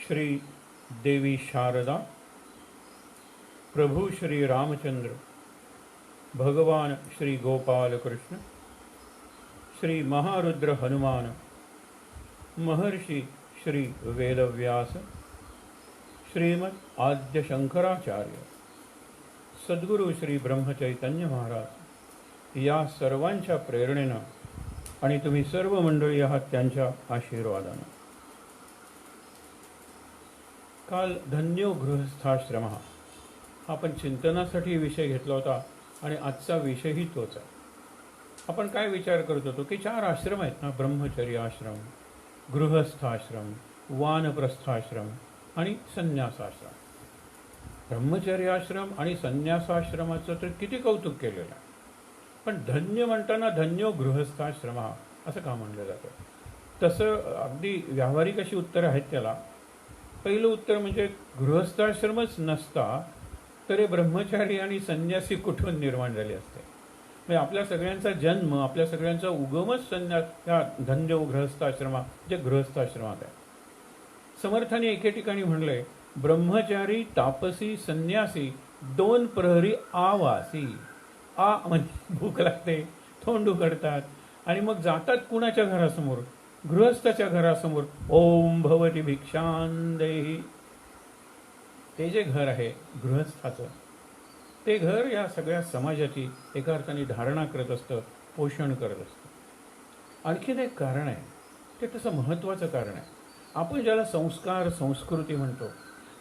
श्री देवी शारदा, प्रभु श्री रामचंद्र, भगवान श्री गोपाल कृष्ण, श्री महारुद्र हनुमान, महर्षि श्री वेदव्यास, श्रीमद आद्य शंकराचार्य, सद्गुरु श्री ब्रह्मचैतन्य महाराज या सर्वांच्या प्रेरणेनं आणि तुम्ही सर्व मंडळी आहात त्यांच्या आशीर्वादानं. काल धन्यो गृहस्थाश्रम हा आपण चिंतनासाठी विषय घेतला होता आणि आजचा विषयही तोच आहे. आपण काय विचार करत होतो की 4 आश्रम आहेत ना, ब्रह्मचर्य आश्रम, गृहस्थाश्रम, वानप्रस्थाश्रम आणि संन्यासाश्रम. ब्रह्मचर्य आश्रम आणि संन्यासाश्रमाचं तर किती कौतुक केलेलं आहे, पण धन्य म्हणताना धन्यो गृहस्थाश्रम असं का म्हणलं जातं? तसं अगदी व्यावहारिक अशी उत्तरं आहेत त्याला. पहिलं उत्तर म्हणजे गृहस्थाश्रमच नसता तर ब्रह्मचारी आणि संन्यासी कुठून निर्माण झाले असते. म्हणजे आपल्या सगळ्यांचा जन्म, आपल्या सगळ्यांचा उगमच या धन्य गृहस्थाश्रमा जे गृहस्थाश्रमात आहे. समर्थाने एके ठिकाणी म्हणले, ब्रह्मचारी तापसी संन्यासी 2 प्रहरी आवासी. आ म्हणजे भूक लागते, तोंड उघडतात आणि मग जातात कुणाच्या घरासमोर? गृहस्थाच्या घरासमोर. ओम भवती भिक्षां देहि. ते जे घर आहे गृहस्थाचं, ते घर या सगळ्या समाजाची एका अर्थाने धारणा करत असतं, पोषण करत असतं. आणखीन एक कारण आहे, ते तसं महत्त्वाचं कारण आहे. आपण ज्याला संस्कार संस्कृती म्हणतो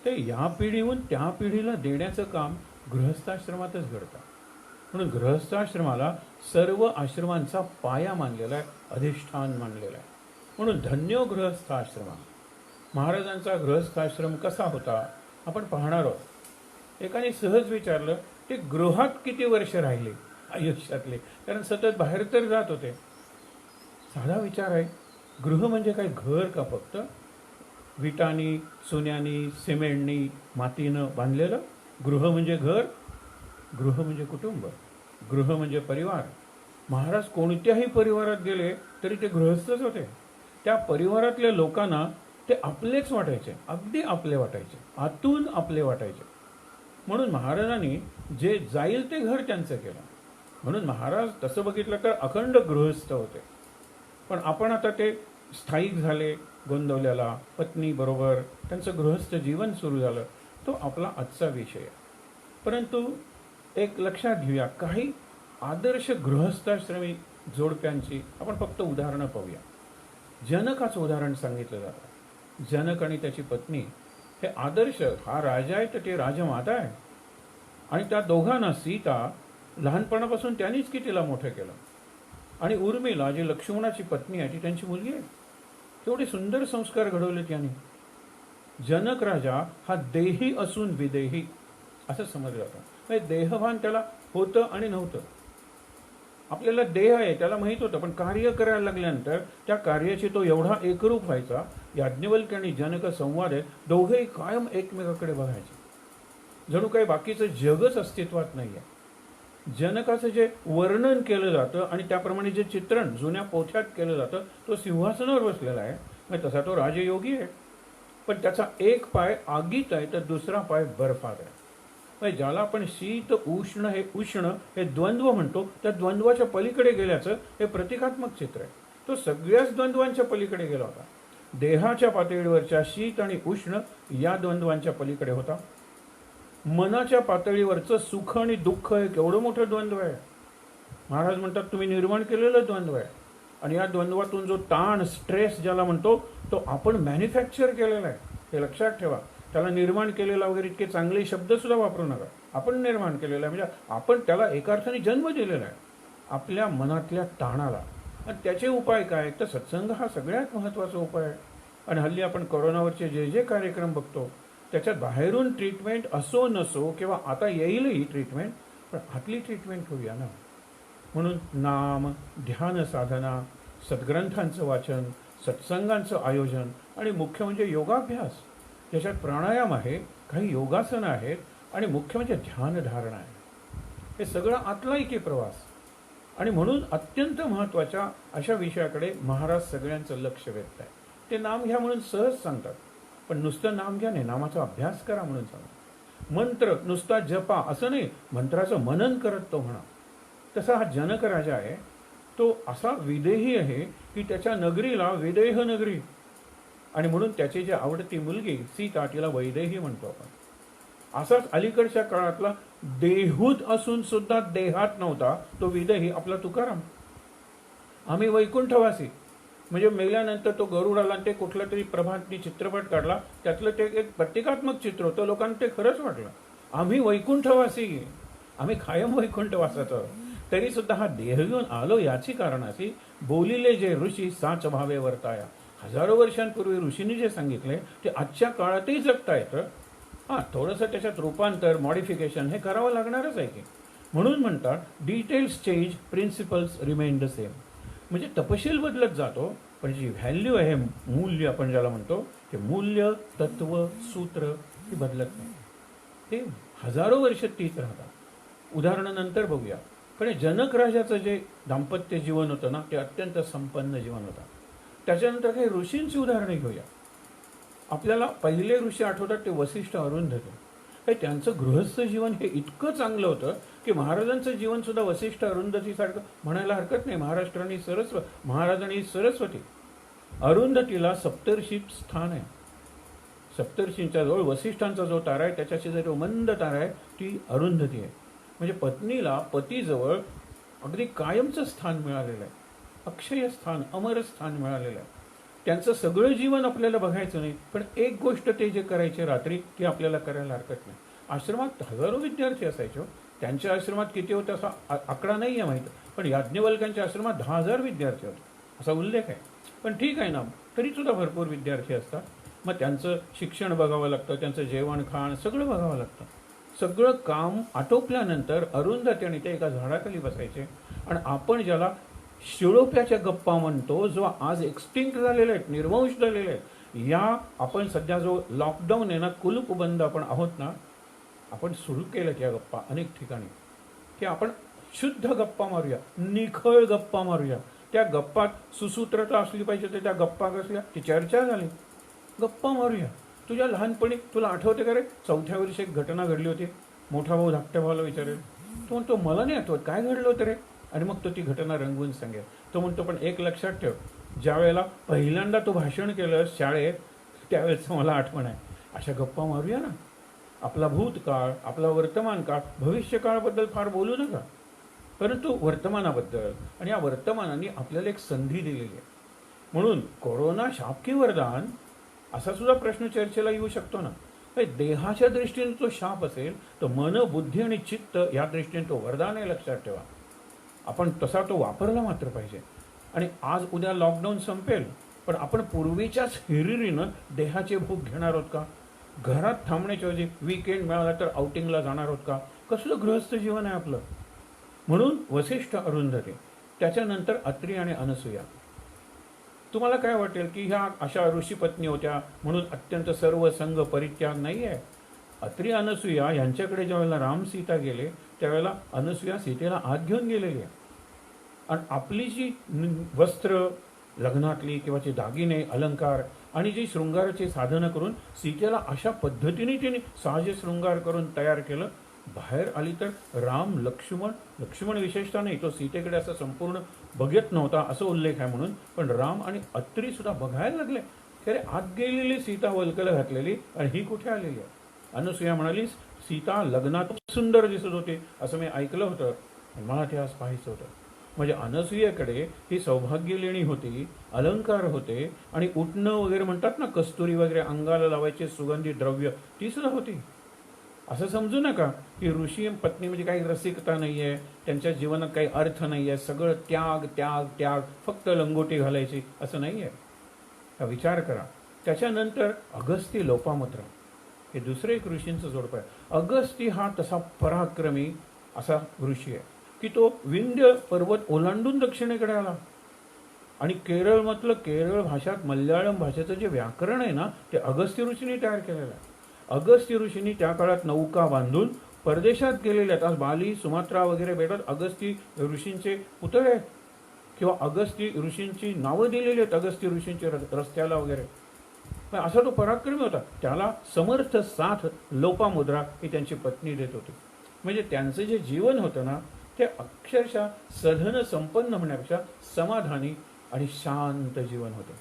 ते या पिढीहून त्या पिढीला देण्याचं काम गृहस्थाश्रमातच घडतं. म्हणून गृहस्थाश्रमाला सर्व आश्रमांचा पाया मानलेला आहे, अधिष्ठान मानलेला आहे. म्हणून धन्यो गृहस्थाश्रम. महाराजांचा गृहस्थाश्रम कसा होता आपण पाहणार आहोत. एकाने सहज विचारलं, ते गृहात किती वर्ष राहिले आयुष्यातले? कारण सतत बाहेर तर जात होते. साधा विचार आहे, गृह म्हणजे काय, घर का फक्त? विटांनी, चुन्यानी, सिमेंटनी, मातीनं बांधलेलं गृह म्हणजे घर? गृह म्हणजे कुटुंब, गृह म्हणजे परिवार. महाराज कोणत्याही परिवारात गेले तरी ते गृहस्थच होते. त्या परिवारातल्या लोकांना ते आपलेच वाटायचे, अगदी आपले वाटायचे, आतून आपले वाटायचे. म्हणून महाराजांनी जे जाईल ते घर त्यांचं केलं. म्हणून महाराज तसं बघितलं तर अखंड गृहस्थ होते. पण आपण आता ते स्थायिक झाले गोंदवल्याला, पत्नी बरोबर त्यांचं गृहस्थ जीवन सुरू झालं. तो आपला आजचा विषय आहे. परंतु एक लक्षात घेऊया, काही आदर्श गृहस्थाश्रमी जोडप्यांची आपण फक्त उदाहरणं पाहूया. जनकाचं उदाहरण सांगितलं जातं. जनक आणि त्याची पत्नी हे आदर्श. हा राजा आहे तर ते राजमाता आहे. आणि त्या दोघांना, सीता लहानपणापासून त्यांनीच की तिला मोठं केलं. आणि उर्मिला जी लक्ष्मणाची पत्नी आहे ती त्यांची मुलगी आहे. तेवढे सुंदर संस्कार घडवले त्यांनी. जनक राजा हा देही असून विदेही असं समजलं जातं. म्हणजे देहभान त्याला होतं आणि नव्हतं. आपल्याला देह आहे त्याला माहीत होतं, पण कार्य करायला लागल्यानंतर त्या कार्याची तो एवढा एकरूप व्हायचा. याज्ञवल्क्य आणि जनक संवाद आहे, दोघेही कायम एकमेकाकडे बघायचे, जणू काही बाकीचं जगच अस्तित्वात नाही आहे. जनकाचं जे वर्णन केलं जातं आणि त्याप्रमाणे जे चित्रण जुन्या पोथ्यात केलं जातं, तो सिंहासनावर बसलेला आहे. म्हणजे तसा तो राजयोगी आहे, पण त्याचा एक पाय आगीत आहे तर दुसरा पाय बर्फात आहे. म्हणजे ज्याला आपण शीत उष्ण हे द्वंद्व म्हणतो, त्या द्वंद्वाच्या पलीकडे गेल्याचं हे प्रतिकात्मक चित्र आहे. तो सगळ्याच द्वंद्वांच्या पलीकडे गेला होता. देहाच्या पातळीवरच्या शीत आणि उष्ण या द्वंद्वांच्या पलीकडे होता. मनाच्या पातळीवरचं सुख आणि दुःख हे केवढं मोठं द्वंद्व आहे. महाराज म्हणतात, तुम्ही निर्माण केलेलं द्वंद्व आहे. आणि या द्वंद्वातून जो ताण, स्ट्रेस ज्याला म्हणतो, तो आपण मॅन्युफॅक्चर केलेला आहे. हे लक्षात ठेवा. त्याला निर्माण केलेला वगैरे इतके चांगले शब्द सुद्धा वापरू नका. आपण निर्माण केलेला आहे, म्हणजे आपण त्याला एका अर्थाने जन्म दिलेला आहे, आपल्या मनातल्या ताणाला. आणि त्याचे उपाय काय? तर सत्संग हा सगळ्यात महत्त्वाचा उपाय आहे. आणि हल्ली आपण कोरोनावरचे जे कार्यक्रम बघतो त्याच्यात बाहेरून ट्रीटमेंट असो नसो, किंवा आता येईलही ट्रीटमेंट, पण आतली ट्रीटमेंट होऊया ना. म्हणून नाम, ध्यान साधना, सद्ग्रंथांचं वाचन, सत्संगांचं आयोजन आणि मुख्य म्हणजे योगाभ्यास, ज्याच्यात प्राणायाम आहे, काही योगासनं आहेत आणि मुख्य म्हणजे ध्यानधारणा आहे. हे सगळं आतलायकी प्रवास. आणि म्हणून अत्यंत महत्त्वाच्या अशा विषयाकडे महाराज सगळ्यांचं लक्ष वेधत आहे. ते नाम घ्या म्हणून सहज सांगतात. पण नुसतं नाम घ्या नाही, नामाचा अभ्यास करा म्हणून सांगा. मंत्र नुसता जपा असं नाही, मंत्राचं मनन करत तो म्हणा. तसा हा जनक राजा आहे, तो असा विदेही आहे की त्याच्या नगरीला विदेह नगरी, आणि म्हणून त्याची जी आवडती मुलगी सीता तिला वैदेही म्हणतो आपण. असाच अलीकडच्या काळातला देहूत असून सुद्धा देहात नव्हता तो विदेही आपला तुकाराम. आम्ही वैकुंठवासी, म्हणजे मेल्यानंतर तो गरुडाला ते कुठला तरी प्रभातनी चित्रपट काढला, त्यातलं ते एक प्रतिकात्मक चित्र होतं, लोकांना ते खरंच वाटलं. आम्ही वैकुंठवासी, आम्ही कायम वैकुंठवासाचं. तरी सुद्धा हा देह घेऊन आलो याची कारण अशी, बोलिले जे ऋषी साच भावे वर्ताया. हजारो वर्षांपूर्वी ऋषींनी जे सांगितले ते आजच्या काळातही जगता येतं. हां, थोडंसं त्याच्यात रूपांतर, मॉडिफिकेशन हे करावं लागणारच आहे की. म्हणून म्हणतात details change, principles remain the same. म्हणजे तपशील बदलत जातो, पण जी व्हॅल्यू आहे, मूल्य आपण ज्याला म्हणतो, ते मूल्य, तत्व, सूत्र ही बदलत नाही. ते हजारो वर्ष तीच राहतात. उदाहरणानंतर बघूया. पण जनक राजाचं जे दाम्पत्य जीवन होतं ना, ते अत्यंत संपन्न जीवन होतं. त्याच्यानंतर काही ऋषींची उदाहरणे घेऊया. आपल्याला पहिले ऋषी आठवतात ते वसिष्ठ, अरुंधती. हे त्यांचं गृहस्थ जीवन हे इतकं चांगलं होतं की महाराजांचं जीवन सुद्धा वसिष्ठ अरुंधतीसारखं म्हणायला हरकत नाही. महाराजांनी सरस्वती, अरुंधतीला सप्तर्षीत स्थान आहे. सप्तर्षींच्या जवळ वसिष्ठांचा जो तारा आहे त्याच्याशी जो मंद तारा आहे ती अरुंधती आहे. म्हणजे पत्नीला पतीजवळ अगदी कायमचं स्थान मिळालेलं आहे, अक्षय स्थान, अमर स्थान मिळालेलं आहे. त्यांचं सगळं जीवन आपल्याला बघायचं नाही, पण एक गोष्ट ते जे करायचे रात्री ती आपल्याला करायला हरकत नाही. आश्रमात हजारो विद्यार्थी असायचे. त्यांच्या आश्रमात किती होते असा आकडा नाही आहे माहीत, पण याज्ञवल्क्यांच्या आश्रमात 10,000 विद्यार्थी होते असा उल्लेख आहे. पण ठीक आहे ना, तरी सुद्धा भरपूर विद्यार्थी असतात. मग त्यांचं शिक्षण बघावं लागतं, त्यांचं जेवण खाण सगळं बघावं लागतं. सगळं काम आटोपल्यानंतर अरुंधती आणि ते एका झाडाखाली बसायचे. आणि आपण ज्याला शिळोप्याच्या गप्पा म्हणतो, जो आज एक्सटिंक्ट झालेले आहेत, निर्वंश झालेले आहेत, या आपण सध्या जो लॉकडाऊन आहे ना, कुलूपबंद आपण आहोत ना, आपण सुरू केलं त्या गप्पा अनेक ठिकाणी की आपण शुद्ध गप्पा मारूया, निखळ गप्पा मारूया. त्या गप्पात सुसूत्रता असली पाहिजे. तर त्या गप्पा कसल्या, ती चर्चा झाली, गप्पा मारूया. तुझ्या लहानपणी तुला आठवते का रे, 4थ्या वर्षी एक घटना घडली होती. मोठा भाऊ धाकट्या भावाला विचारेल, तो म्हणतो मला नाही आठवत काय घडलं होतं रे, आणि मग तो ती घटना रंगवून सांगेल. तो म्हणतो पण एक लक्षात ठेव, ज्या वेळेला पहिल्यांदा तो भाषण केलं शाळेत त्यावेळेचं मला आठवण आहे. अशा गप्पा मारूया ना. आपला भूतकाळ, आपला वर्तमान काळ, भविष्यकाळाबद्दल फार बोलू नका, परंतु वर्तमानाबद्दल. आणि या वर्तमानाने आपल्याला एक संधी दिलेली आहे. म्हणून कोरोना शाप की वरदान असा सुद्धा प्रश्न चर्चेला येऊ शकतो ना. देहाच्या दृष्टीने तो शाप असेल तर मन, बुद्धी आणि चित्त या दृष्टीने तो वरदान आहे, लक्षात ठेवा. आपण तसा तो वापरला मात्र पाहिजे. आणि आज उद्या लॉकडाऊन संपेल, पण आपण पूर्वीच्याच हिरिरीनं देहाचे भूक घेणार आहोत का? घरात थांबण्याच्या ऐवजी वीकेंड मिळाला तर आउटिंगला जाणार आहोत का? कसलं गृहस्थ जीवन आहे आपलं. म्हणून वसिष्ठ, अरुंधती, त्याच्यानंतर अत्री आणि अनसूया. तुम्हाला काय वाटेल की ह्या अशा ऋषीपत्नी होत्या म्हणून अत्यंत सर्व संघ परित्याग नाही आहे. अत्री, अनसूया यांच्याकडे ज्यावेळेला राम सीता गेले त्यावेळेला अनसूया सीतेला आत घेऊन गेलेली आहे. आणि आपली जी वस्त्र, लग्नातली किंवा जे दागिने, अलंकार आणि जी शृंगाराची साधनं करून सीतेला अशा पद्धतीने तिने साज शृंगार करून तयार केलं. बाहेर आली तर राम, लक्ष्मण विशेषतः नाही, तो सीतेकडे असं संपूर्ण बघत नव्हता असं उल्लेख आहे म्हणून, पण राम आणि अत्री सुद्धा बघायला लागले की अरे आत गेलेली सीता वल्कल घातलेली आणि ही कुठे आलेली आहे. अनसूया म्हणाली सीता लग्नात सुंदर दिसत होती असं मी ऐकलं होतं, मला ते आज पाहायचं होतं. म्हणजे अनसूयेकडे ही सौभाग्य लेणी होती, अलंकार होते, आणि उठणं वगैरे म्हणतात ना, कस्तुरी वगैरे अंगाला लावायचे सुगंधी द्रव्य, ती सुद्धा होती. असं समजू नका की ऋषी पत्नी म्हणजे काही रसिकता नाही आहे, त्यांच्या जीवनात काही अर्थ नाही आहे, सगळं त्याग त्याग त्याग, फक्त लंगोटी घालायची असं नाही आहे. विचार करा. त्याच्यानंतर अगस्ती, लोपामुद्रा हे दुसरे एक ऋषींचं जोडपं आहे. अगस्ती हा तसा पराक्रमी असा ऋषी आहे की तो विंध्य पर्वत ओलांडून दक्षिणेकडे आला. आणि केरळमधलं, केरळ भाषात मल्याळम भाषेचं जे व्याकरण आहे ना, ते अगस्ती ऋषींनी तयार केलेलं आहे. अगस्ती ऋषींनी त्या काळात नौका बांधून परदेशात गेलेले आहेत. आज बाली, सुमात्रा वगैरे भेटत अगस्ती ऋषींचे पुतळे आहेत किंवा अगस्ती ऋषींची नावं दिलेली आहेत, अगस्ती ऋषींचे रस्त्याला वगैरे. पण असा तो पराक्रमी होता. त्याला समर्थ साथ लोपामुद्रा ही त्यांची पत्नी देत होती. म्हणजे त्यांचं जे जीवन होतं ना, ते अक्षरशः सधन संपन्न होण्यापेक्षा समाधानी आणि शांत जीवन होतं.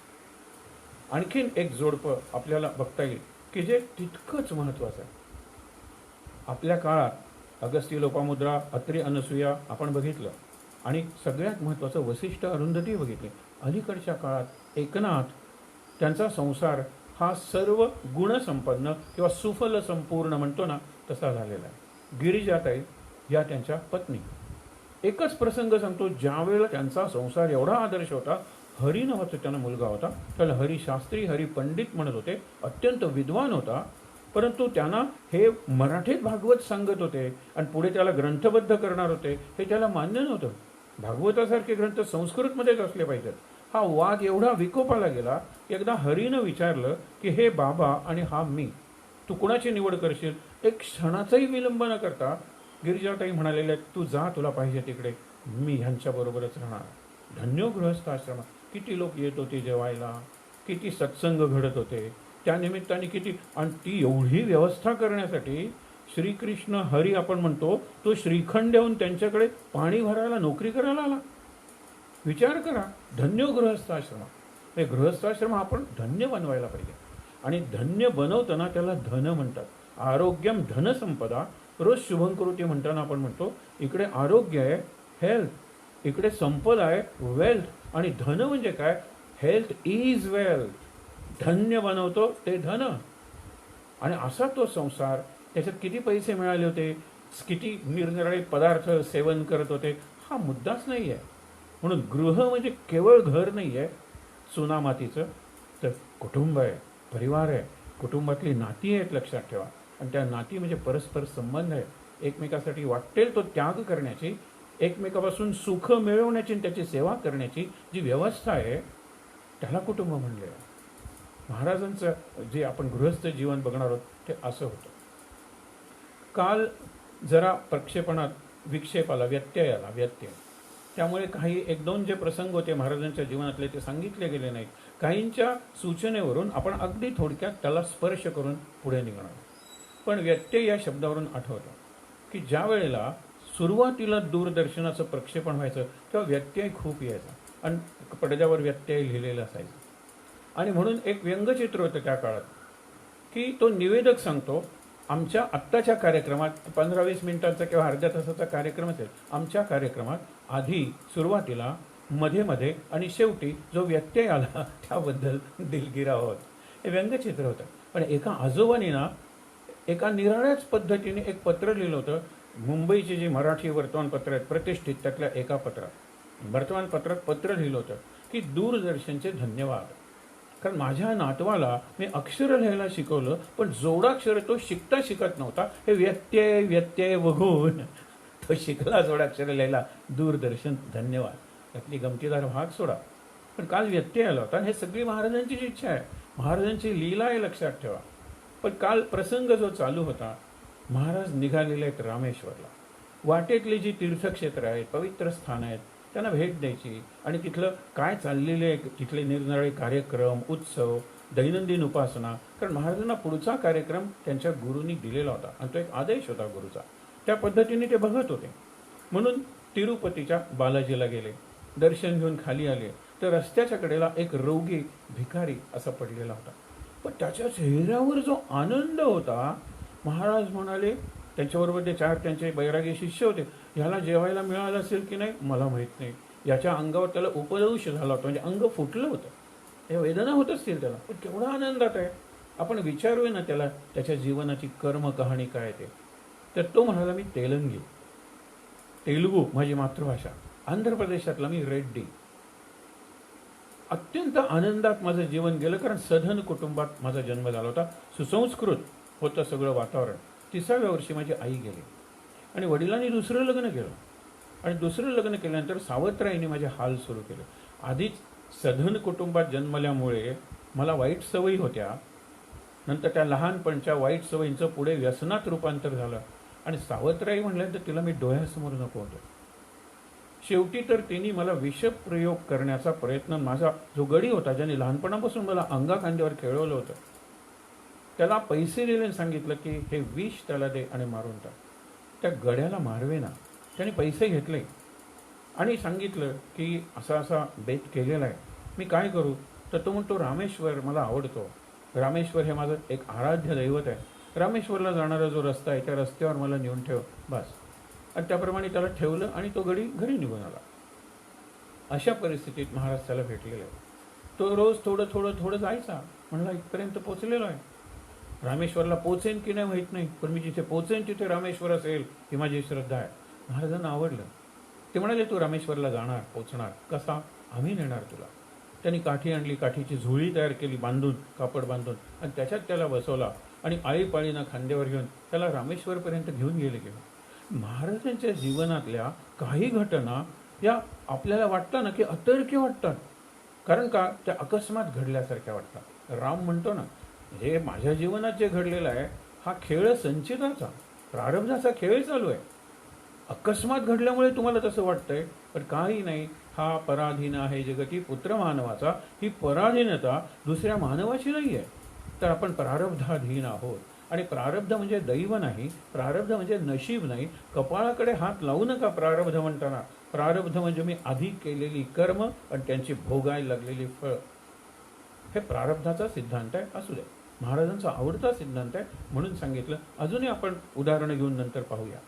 आणखीन एक जोडपं आपल्याला बघता येईल की जे तितकंच महत्त्वाचं आहे. आपल्या काळात अगस्त्य लोपामुद्रा, अत्री अनसूया आपण बघितलं, आणि सगळ्यात महत्त्वाचं वसिष्ठ अरुंधती बघितली. अलीकडच्या काळात एकनाथ, त्यांचा संसार हा सर्व गुणसंपन्न किंवा सुफल संपूर्ण म्हणतो ना, तसा झालेला आहे. गिरिजाताई या त्यांच्या पत्नी. एकच प्रसंग सांगतो, ज्यावेळेला त्यांचा संसार एवढा आदर्श होता. हरी नावाचा त्यांना मुलगा होता, त्याला हरिशास्त्री, हरिपंडित म्हणत होते, अत्यंत विद्वान होता. परंतु त्यांना हे मराठीत भागवत सांगत होते आणि पुढे त्याला ग्रंथबद्ध करणार होते, हे त्याला मान्य नव्हतं. भागवतासारखे ग्रंथ संस्कृतमध्येच असले पाहिजेत. हा वाद एवढा विकोपाला गेला. एकदा हरीनं विचारलं की हे बाबा आणि हा मी, तू कुणाची निवड करशील? एक क्षणाचाही विलंब न करता गिरिजाताई म्हणालेल्या, तू जा, तुला पाहिजे तिकडे, मी ह्यांच्याबरोबरच राहणार. धन्यो गृहस्थाश्रम. किती लोक येत होते जेवायला, किती सत्संग घडत होते त्यानिमित्ताने, किती. आणि ती एवढी व्यवस्था करण्यासाठी श्रीकृष्ण हरी आपण म्हणतो, तो श्रीखंड देऊन त्यांच्याकडे पाणी भरायला नोकरी करायला आला. विचार करा, धन्य गृहस्थाश्रम. हे गृहस्थाश्रम आपण धन्य बनवायला पाहिजे. आणि धन्य बनवताना त्याला धन म्हणतात. आरोग्यम धनसंपदा. रोज शुभंकृती म्हणताना आपण म्हणतो, इकडे आरोग्य आहे, हेल्थ, इकडे संपदा आहे, वेल्थ. आणि धन म्हणजे काय? Health is wealth. धन्य बनवतो ते धन. आणि असा तो संसार, त्याच्यात किती पैसे मिळाले होते, किती निरनिराळे पदार्थ सेवन करत होते, हा मुद्दाच नाही आहे. म्हणून गृह म्हणजे केवळ घर नाही आहे चुनामातीचं, तर कुटुंब आहे, परिवार आहे, कुटुंबातली नाती आहेत, लक्षात ठेवा. आणि त्या नाती म्हणजे परस्पर संबंध आहे, एकमेकासाठी वाटेल तो त्याग करण्याची, एकमेकापासून सुख मिळवण्याची आणि त्याची सेवा करण्याची जी व्यवस्था आहे, त्याला कुटुंब म्हणले आहे. महाराजांचं जे आपण गृहस्थ जीवन बघणार आहोत ते असं होतं. काल जरा प्रक्षेपणात विक्षेप आला, व्यत्यय आला, व्यत्यय. त्यामुळे काही एक दोन जे प्रसंग होते महाराजांच्या जीवनातले ते सांगितले गेले नाहीत. काहींच्या सूचनेवरून आपण अगदी थोडक्यात त्याला स्पर्श करून पुढे निघणार. पण व्यत्यय या शब्दावरून आठवतं की ज्या वेळेला सुरुवातीला दूरदर्शनाचं प्रक्षेपण व्हायचं तेव्हा व्यत्यय खूप यायचा आणि पडद्यावर व्यत्यय लिहिलेलं असायचं. आणि म्हणून एक व्यंगचित्र होतं त्या काळात की तो निवेदक सांगतो, आमच्या आत्ताच्या कार्यक्रमात 15-20 मिनिटांचा किंवा अर्ध्या तासाचा कार्यक्रम असेल, आमच्या कार्यक्रमात आधी सुरुवातीला, मध्ये मध्ये आणि शेवटी जो व्यत्यय आला त्याबद्दल दिलगिरा होत. हे व्यंगचित्र होतं. पण एका आजोबांनी ना एका निराळ्याच पद्धतीने एक पत्र लिहिलं होतं. मुंबईची जी मराठी वर्तमानपत्र आहेत प्रतिष्ठित, त्यातल्या एका वर्तमानपत्रात पत्र लिहिलं होतं की दूरदर्शनचे धन्यवाद. कारण माझ्या नातवाला मी अक्षर लिहायला शिकवलं, पण जोडाक्षर तो शिकता शिकत नव्हता. हे व्यत्यय व्यत्यय बघून तो शिकला जोडाक्षर लिहायला. दूरदर्शन धन्यवाद. त्यातली गमतीदार भाग सोडा, पण काल व्यत्यय आला होता. हे सगळी महाराजांचीच इच्छा आहे, महाराजांची लीला आहे, लक्षात ठेवा. पण काल प्रसंग जो चालू होता, महाराज निघालेले आहेत रामेश्वरला. वाटेतली जी तीर्थक्षेत्र आहेत, पवित्र स्थान आहेत, त्यांना भेट द्यायची आणि तिथलं काय चाललेले तिथले निरनिराळे कार्यक्रम, उत्सव, दैनंदिन उपासना. कारण महाराजांना पुढचा कार्यक्रम त्यांच्या गुरूंनी दिलेला होता आणि तो एक आदेश होता गुरुचा. त्या पद्धतीने ते बघत होते. म्हणून तिरुपतीच्या बालाजीला गेले, दर्शन घेऊन खाली आले तर रस्त्याच्या कडेला एक रोगी भिकारी असा पडलेला होता. पण त्याच्या चेहऱ्यावर जो आनंद होता, महाराज म्हणाले, त्यांच्याबरोबर ते 4 त्यांचे बैरागी शिष्य होते, ह्याला जेवायला मिळालं असेल की नाही मला माहीत नाही. याच्या अंगावर त्याला उपदंश झाला होता, म्हणजे अंग फुटलं होतं. हे वेदना होत असतील त्याला, पण केवढा आनंदात आहे. आपण विचारूया ना त्याला त्याच्या जीवनाची कर्म कहाणी काय ते. तर तो म्हणाला, मी तेलंगी, तेलुगू माझी मातृभाषा, आंध्र प्रदेशातला मी रेड्डी. अत्यंत आनंदात माझं जीवन गेलं, कारण सधन कुटुंबात माझा जन्म झाला होता. सुसंस्कृत होतं सगळं वातावरण. 30व्या वर्षी माझी आई गेली आणि वडिलांनी दुसरं लग्न केलं. आणि दुसरं लग्न केल्यानंतर सावत्राईने माझे हाल सुरू केले. आधीच सधन कुटुंबात जन्मल्यामुळे मला वाईट सवयी होत्या. नंतर त्या लहानपणच्या वाईट सवयींचं पुढे व्यसनात रूपांतर झालं. आणि सावत्राई म्हटल्यानंतर तिला मी डोळ्यासमोर नको होतो. शेवटी तर तिने मला विषप्रयोग करण्याचा प्रयत्न, माझा जो गडी होता ज्याने लहानपणापासून मला अंगाखांद्यावर खेळवलं होतं, त्याला पैसे दिले आणि सांगितलं की हे विष त्याला दे आणि मारून टाक. त्या गड्याला मारवे ना, त्याने पैसे घेतले आणि सांगितलं की असा असा बेत केलेला आहे, मी काय करू? तर तो म्हणतो रामेश्वर मला आवडतो, रामेश्वर हे माझं एक आराध्य दैवत आहे, रामेश्वरला जाणारा जो रस्ता आहे त्या रस्त्यावर मला नेऊन ठेव बस. आणि त्याप्रमाणे त्याला ठेवलं आणि तो गडी घरी निघून आला. अशा परिस्थितीत महाराज त्याला भेटलेला आहे. तो रोज थोडं थोडं थोडं जायचा, म्हणला इथपर्यंत पोचलेलो आहे, रामेश्वरला पोचेन की नाही माहीत नाही, पण मी जिथे पोचेन तिथे रामेश्वर असेल ही माझी श्रद्धा आहे. महाराजांना आवडलं. ते म्हणाले तू रामेश्वरला जाणार, पोचणार कसा? आम्ही नेणार तुला. त्यांनी काठी आणली, काठीची झोळी तयार केली बांधून, कापड बांधून, आणि त्याच्यात त्याला बसवला आणि आळीपाळीनं खांद्यावर घेऊन त्याला रामेश्वरपर्यंत घेऊन गेले. महाराजांच्या जीवनातल्या काही घटना या आपल्याला वाटतं ना की अतर्क्य वाटतात, कारण का त्या अकस्मात घडल्यासारख्या वाटतात. राम म्हणतो ना, हे माझ्या जीवनात जे घडलेलं आहे हा खेळ संचिताचा, प्रारब्धाचा खेळ चालू आहे. अकस्मात घडल्यामुळे तुम्हाला तसं वाटतंय, पण काही नाही. हा पराधीन आहे जगती पुत्र मानवाचा. ही पराधीनता दुसऱ्या मानवाची नाही आहे, तर आपण प्रारब्धाधीन आहोत. आणि प्रारब्ध म्हणजे दैव नाही, प्रारब्ध म्हणजे नशीब नाही. कपाळाकडे हात लावू नका प्रारब्ध म्हणताना. प्रारब्ध म्हणजे मी आधी केलेली कर्म आणि त्यांची भोगायला लागलेली फळ. हे प्रारब्धाचा सिद्धांत आहे. असू दे, महाराजांचा आवडता सिद्धांत आहे म्हणून सांगितलं. अजूनही आपण उदाहरणं घेऊन नंतर पाहूया.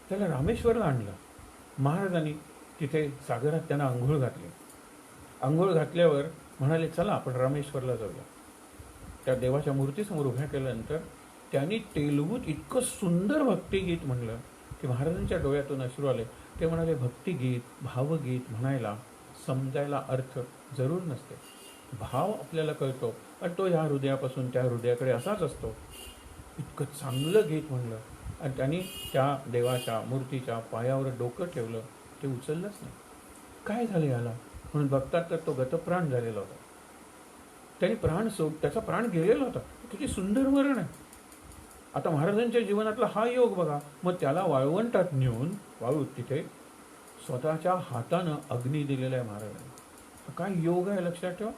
त्याला रामेश्वरला आणलं. महाराजांनी तिथे सागरात त्यांना आंघोळ घातली. आंघोळ घातल्यावर म्हणाले चला आपण रामेश्वरला जाऊया. त्या देवाच्या मूर्तीसमोर उभ्या केल्यानंतर त्यांनी तेलुगूत इतकं सुंदर भक्तिगीत म्हणलं की महाराजांच्या डोळ्यातून अश्रू आले. ते म्हणाले भक्तिगीत, भावगीत म्हणायला समजायला अर्थ जरूर नसते. भाव आपल्याला कळतो आणि तो ह्या हृदयापासून त्या हृदयाकडे असाच असतो. इतकं चांगलं गीत म्हणलं आणि त्यांनी त्या देवाच्या मूर्तीच्या पायावर डोकं ठेवलं, ते उचललंच नाही. काय झालं याला म्हणून बघतात तर तो गतप्राण झालेला होता. त्यांनी त्याचा प्राण गेलेला होता. किती सुंदर मरण आहे. आता महाराजांच्या जीवनातला हा योग बघा. मग त्याला वाळवंटात नेऊन वाळूत तिथे स्वतःच्या हातानं अग्नी दिलेला आहे महाराजांनी. काय योग आहे लक्षात ठेवा.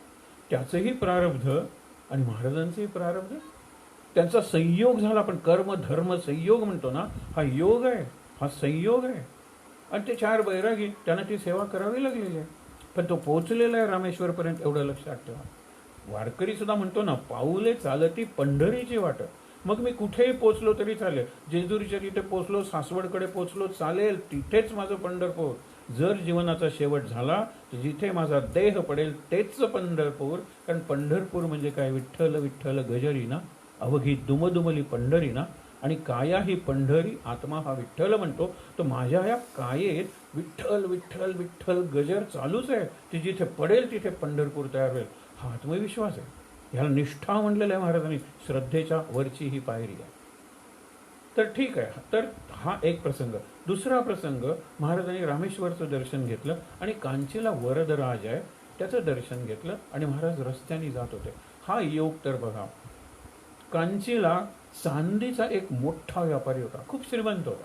त्याचंही प्रारब्ध आणि महाराजांचंही प्रारब्ध, त्यांचा संयोग झाला. पण कर्म धर्म संयोग म्हणतो ना, हा योग आहे, हा संयोग आहे. आणि ते 4 बैरागी त्यांना ती सेवा करावी लागलेली आहे. पण तो पोचलेला आहे रामेश्वरपर्यंत, एवढं लक्षात ठेवा. वारकरी सुद्धा म्हणतो ना, पाऊले चालती पंढरीची वाट. मग मी कुठेही पोचलो तरी चालेल, जेजुरीच्या तिथे पोचलो, सासवडकडे पोचलो चालेल, तिथेच माझं पंढरपूर. जर जीवनाचा शेवट झाला तर जिथे माझा देह पडेल तेच पंढरपूर. कारण पंढरपूर म्हणजे काय? विठ्ठल विठ्ठल गजरीना अवघी दुमदुमली पंढरीना. आणि काया ही पंढरी, आत्मा हा विठ्ठल म्हणतो. तर माझ्या या कायेत विठ्ठल विठ्ठल विठ्ठल गजर चालूच आहे. ती जिथे पडेल तिथे पंढरपूर तयार होईल, हा आत्मविश्वास आहे. ह्याला निष्ठा म्हणलेलं आहे महाराजांनी. श्रद्धेच्या वरची ही पायरी आहे. तर ठीक आहे. तर हा एक प्रसंग. दुसरा प्रसंग, महाराजांनी रामेश्वरचं दर्शन घेतलं आणि कांचीला वरदराज आहे त्याचं दर्शन घेतलं आणि महाराज रस्त्याने जात होते. हा योग तर बघा. कांचीला चांदीचा एक मोठा व्यापारी होता, खूप श्रीमंत होता.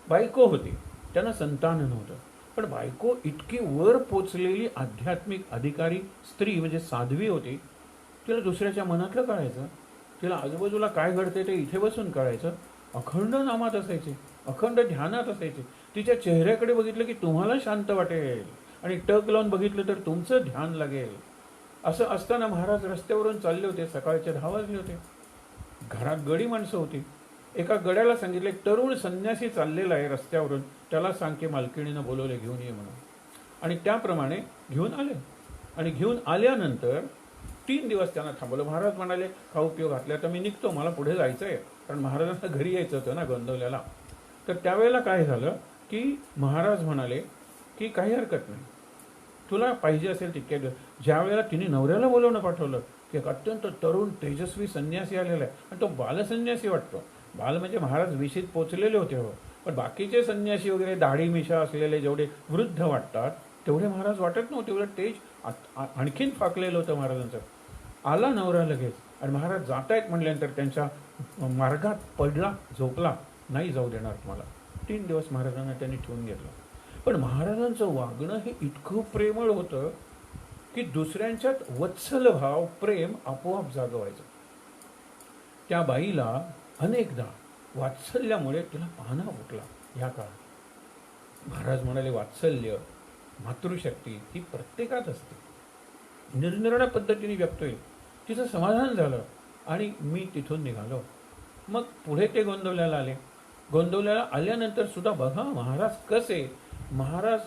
बायको होती, त्यांना संतान नव्हतं. पण बायको इतकी वर पोचलेली आध्यात्मिक अधिकारी स्त्री म्हणजे साध्वी होती. तिला दुसऱ्याच्या मनातलं कळायचं, तिला आजूबाजूला काय घडते ते इथे बसून कळायचं. अखंड नामात असायचे, अखंड ध्यानात असायचे. तिच्या चेहऱ्याकडे बघितलं की तुम्हाला शांत वाटेल आणि टक लावून बघितलं तर तुमचं ध्यान लागेल. असं असताना महाराज रस्त्यावरून चालले होते. सकाळचे 10 वाजले होते. घरात गडी माणसं होती. एका गड्याला सांगितलं, एक तरुण संन्यासी चाललेला आहे रस्त्यावरून, त्याला सांग की मालकिणीनं बोलवले घेऊन ये म्हणून. आणि त्याप्रमाणे घेऊन आले. आणि घेऊन आल्यानंतर 3 दिवस त्यांना थांबवलं. महाराज म्हणाले खाऊ पिऊ घातल्या तर मी निघतो, मला पुढे जायचं आहे, कारण महाराजांना घरी यायचं होतं ना गोंदवल्याला. तर त्यावेळेला काय झालं की महाराज म्हणाले की काही हरकत नाही, तुला पाहिजे असेल तितक्या दिवस. ज्या वेळेला तिने नवऱ्याला बोलवणं पाठवलं की एक अत्यंत तरुण तेजस्वी संन्यासी आलेला आहे आणि तो बालसंन्यासी वाटतो. बाल म्हणजे महाराज विशीत पोचलेले होते हो, पण बाकीचे संन्यासी वगैरे दाढी मिशा असलेले जेवढे वृद्ध वाटतात तेवढे महाराज वाटत नव्हते. तेवढं तेज आणखीन फाकलेलं होतं महाराजांचं. आला नवरा लगेच आणि महाराज जात आहेत म्हटल्यानंतर त्यांच्या मार्गात पडला, झोपला. नाही जाऊ देणार तुम्हाला. 3 दिवस महाराजांना त्यांनी ठेवून घेतलं. पण महाराजांचं वागणं हे इतकं प्रेमळ होतं की दुसऱ्यांच्यात वत्सल भाव प्रेम आपोआप जागवायचं. त्या बाईला अनेकदा वात्सल्यामुळे तिला पाहणा फुटला. या काळात महाराज म्हणाले, वात्सल्य मातृशक्ती ही प्रत्येकात असते, निरनिराळ्या पद्धतीने व्यक्त होईल. तिचं समाधान झालं आणि मी तिथून निघालो. मग पुढे ते गोंदवल्याला आले. गोंदवल्याला आल्यानंतर सुद्धा बघा महाराज कसे, महाराज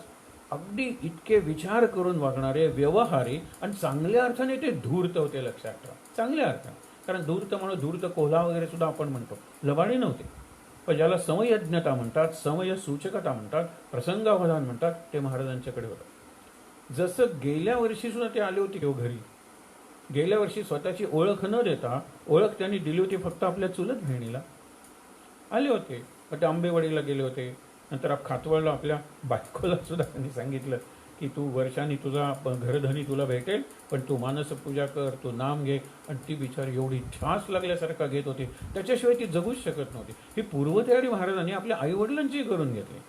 अगदी इतके विचार करून वागणारे, व्यवहारी आणि चांगल्या अर्थाने ते धूर्त होते. लक्षात ठेवा, चांगल्या अर्थाने. कारण धूर्त म्हणून धूर्त कोल्हा वगैरे सुद्धा आपण म्हणतो, लबाडी नव्हते. पण ज्याला समयज्ञता म्हणतात, समय सूचकता म्हणतात, प्रसंगावधान म्हणतात, ते महाराजांच्याकडे होतं. जसं गेल्या वर्षी सुद्धा ते आले होते घरी. गेल्या वर्षी स्वतःची ओळख न देता ओळख त्यांनी दिली होती फक्त आपल्या चुलत बहिणीला. आले होते, मग ते आंबेवाडीला गेले होते. नंतर खातवळला आपल्या बायकोला सुद्धा त्यांनी सांगितलं की तू वर्षांनी तुझा घरधनी तुला भेटेल, पण तू मानस पूजा कर, तू नाम घे. आणि ती बिचारी एवढी ध्यास लागल्यासारखा घेत होती, त्याच्याशिवाय ती जगूच शकत नव्हती. ही पूर्वतयारी महाराजांनी आपल्या आईवडिलांची करून घेतली.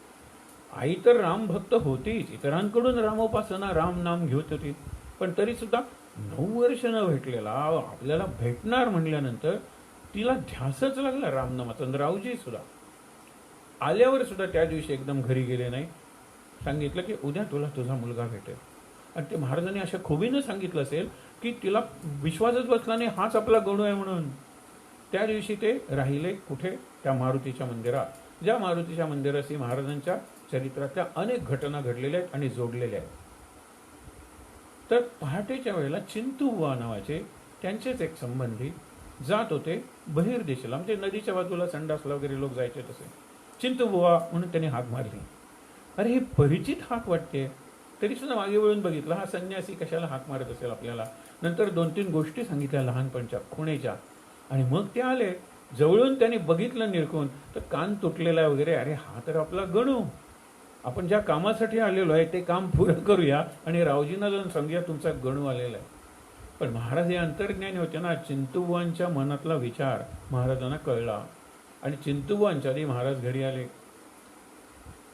आई तर रामभक्त होतीच, इतरांकडून रामोपासना राम नाम घेत होती, पण तरी सुद्धा 9 वर्ष न भेटलेला आपल्याला भेटणार म्हणल्यानंतर तिला ध्यासच लागला रामनामाचा. रावजी सुद्धा आल्यावर सुद्धा त्या दिवशी एकदम घरी गेले नाही. सांगितलं की उद्या तुला तुझा मुलगा भेटेल. आणि ते महाराजांनी अशा खुबीनं सांगितलं असेल की तिला विश्वासच बसला नाही, हाच आपला गणू आहे म्हणून. त्या दिवशी ते राहिले कुठे? त्या मारुतीच्या मंदिरात. ज्या मारुतीच्या मंदिराशी महाराजांच्या चरित्रातल्या अनेक घटना घडलेल्या आहेत आणि जोडलेल्या आहेत. तर पहाटेच्या वेळेला चिंतुबुवा नावाचे त्यांचेच एक संबंधी जात होते बहिर्देशाला, म्हणजे नदीच्या बाजूला संडासला वगैरे लोक जायचे तसे. चिंतुबुवा म्हणून त्यांनी हाक मारली. अरे हे परिचित हाक वाटते, तरी सुद्धा मागे वळून बघितलं, हा संन्यासी कशाला हाक मारत असेल आपल्याला. नंतर 2-3 गोष्टी सांगितल्या लहानपणच्या खुणेच्या, आणि मग ते आले जवळून. त्यांनी बघितलं निरखून, तर कान तुटलेला वगैरे. अरे हा तर आपला गणू, आपण ज्या कामासाठी आलेलो आहे ते काम पुरं करूया आणि रावजींना जाऊन सांगूया तुमचा गणू आलेला आहे. पण महाराज हे अंतर्ज्ञानी होते ना, चिंतुबुवांच्या मनातला विचार महाराजांना कळला. आणि चिंतुबुवांच्या आधी महाराज घरी आले.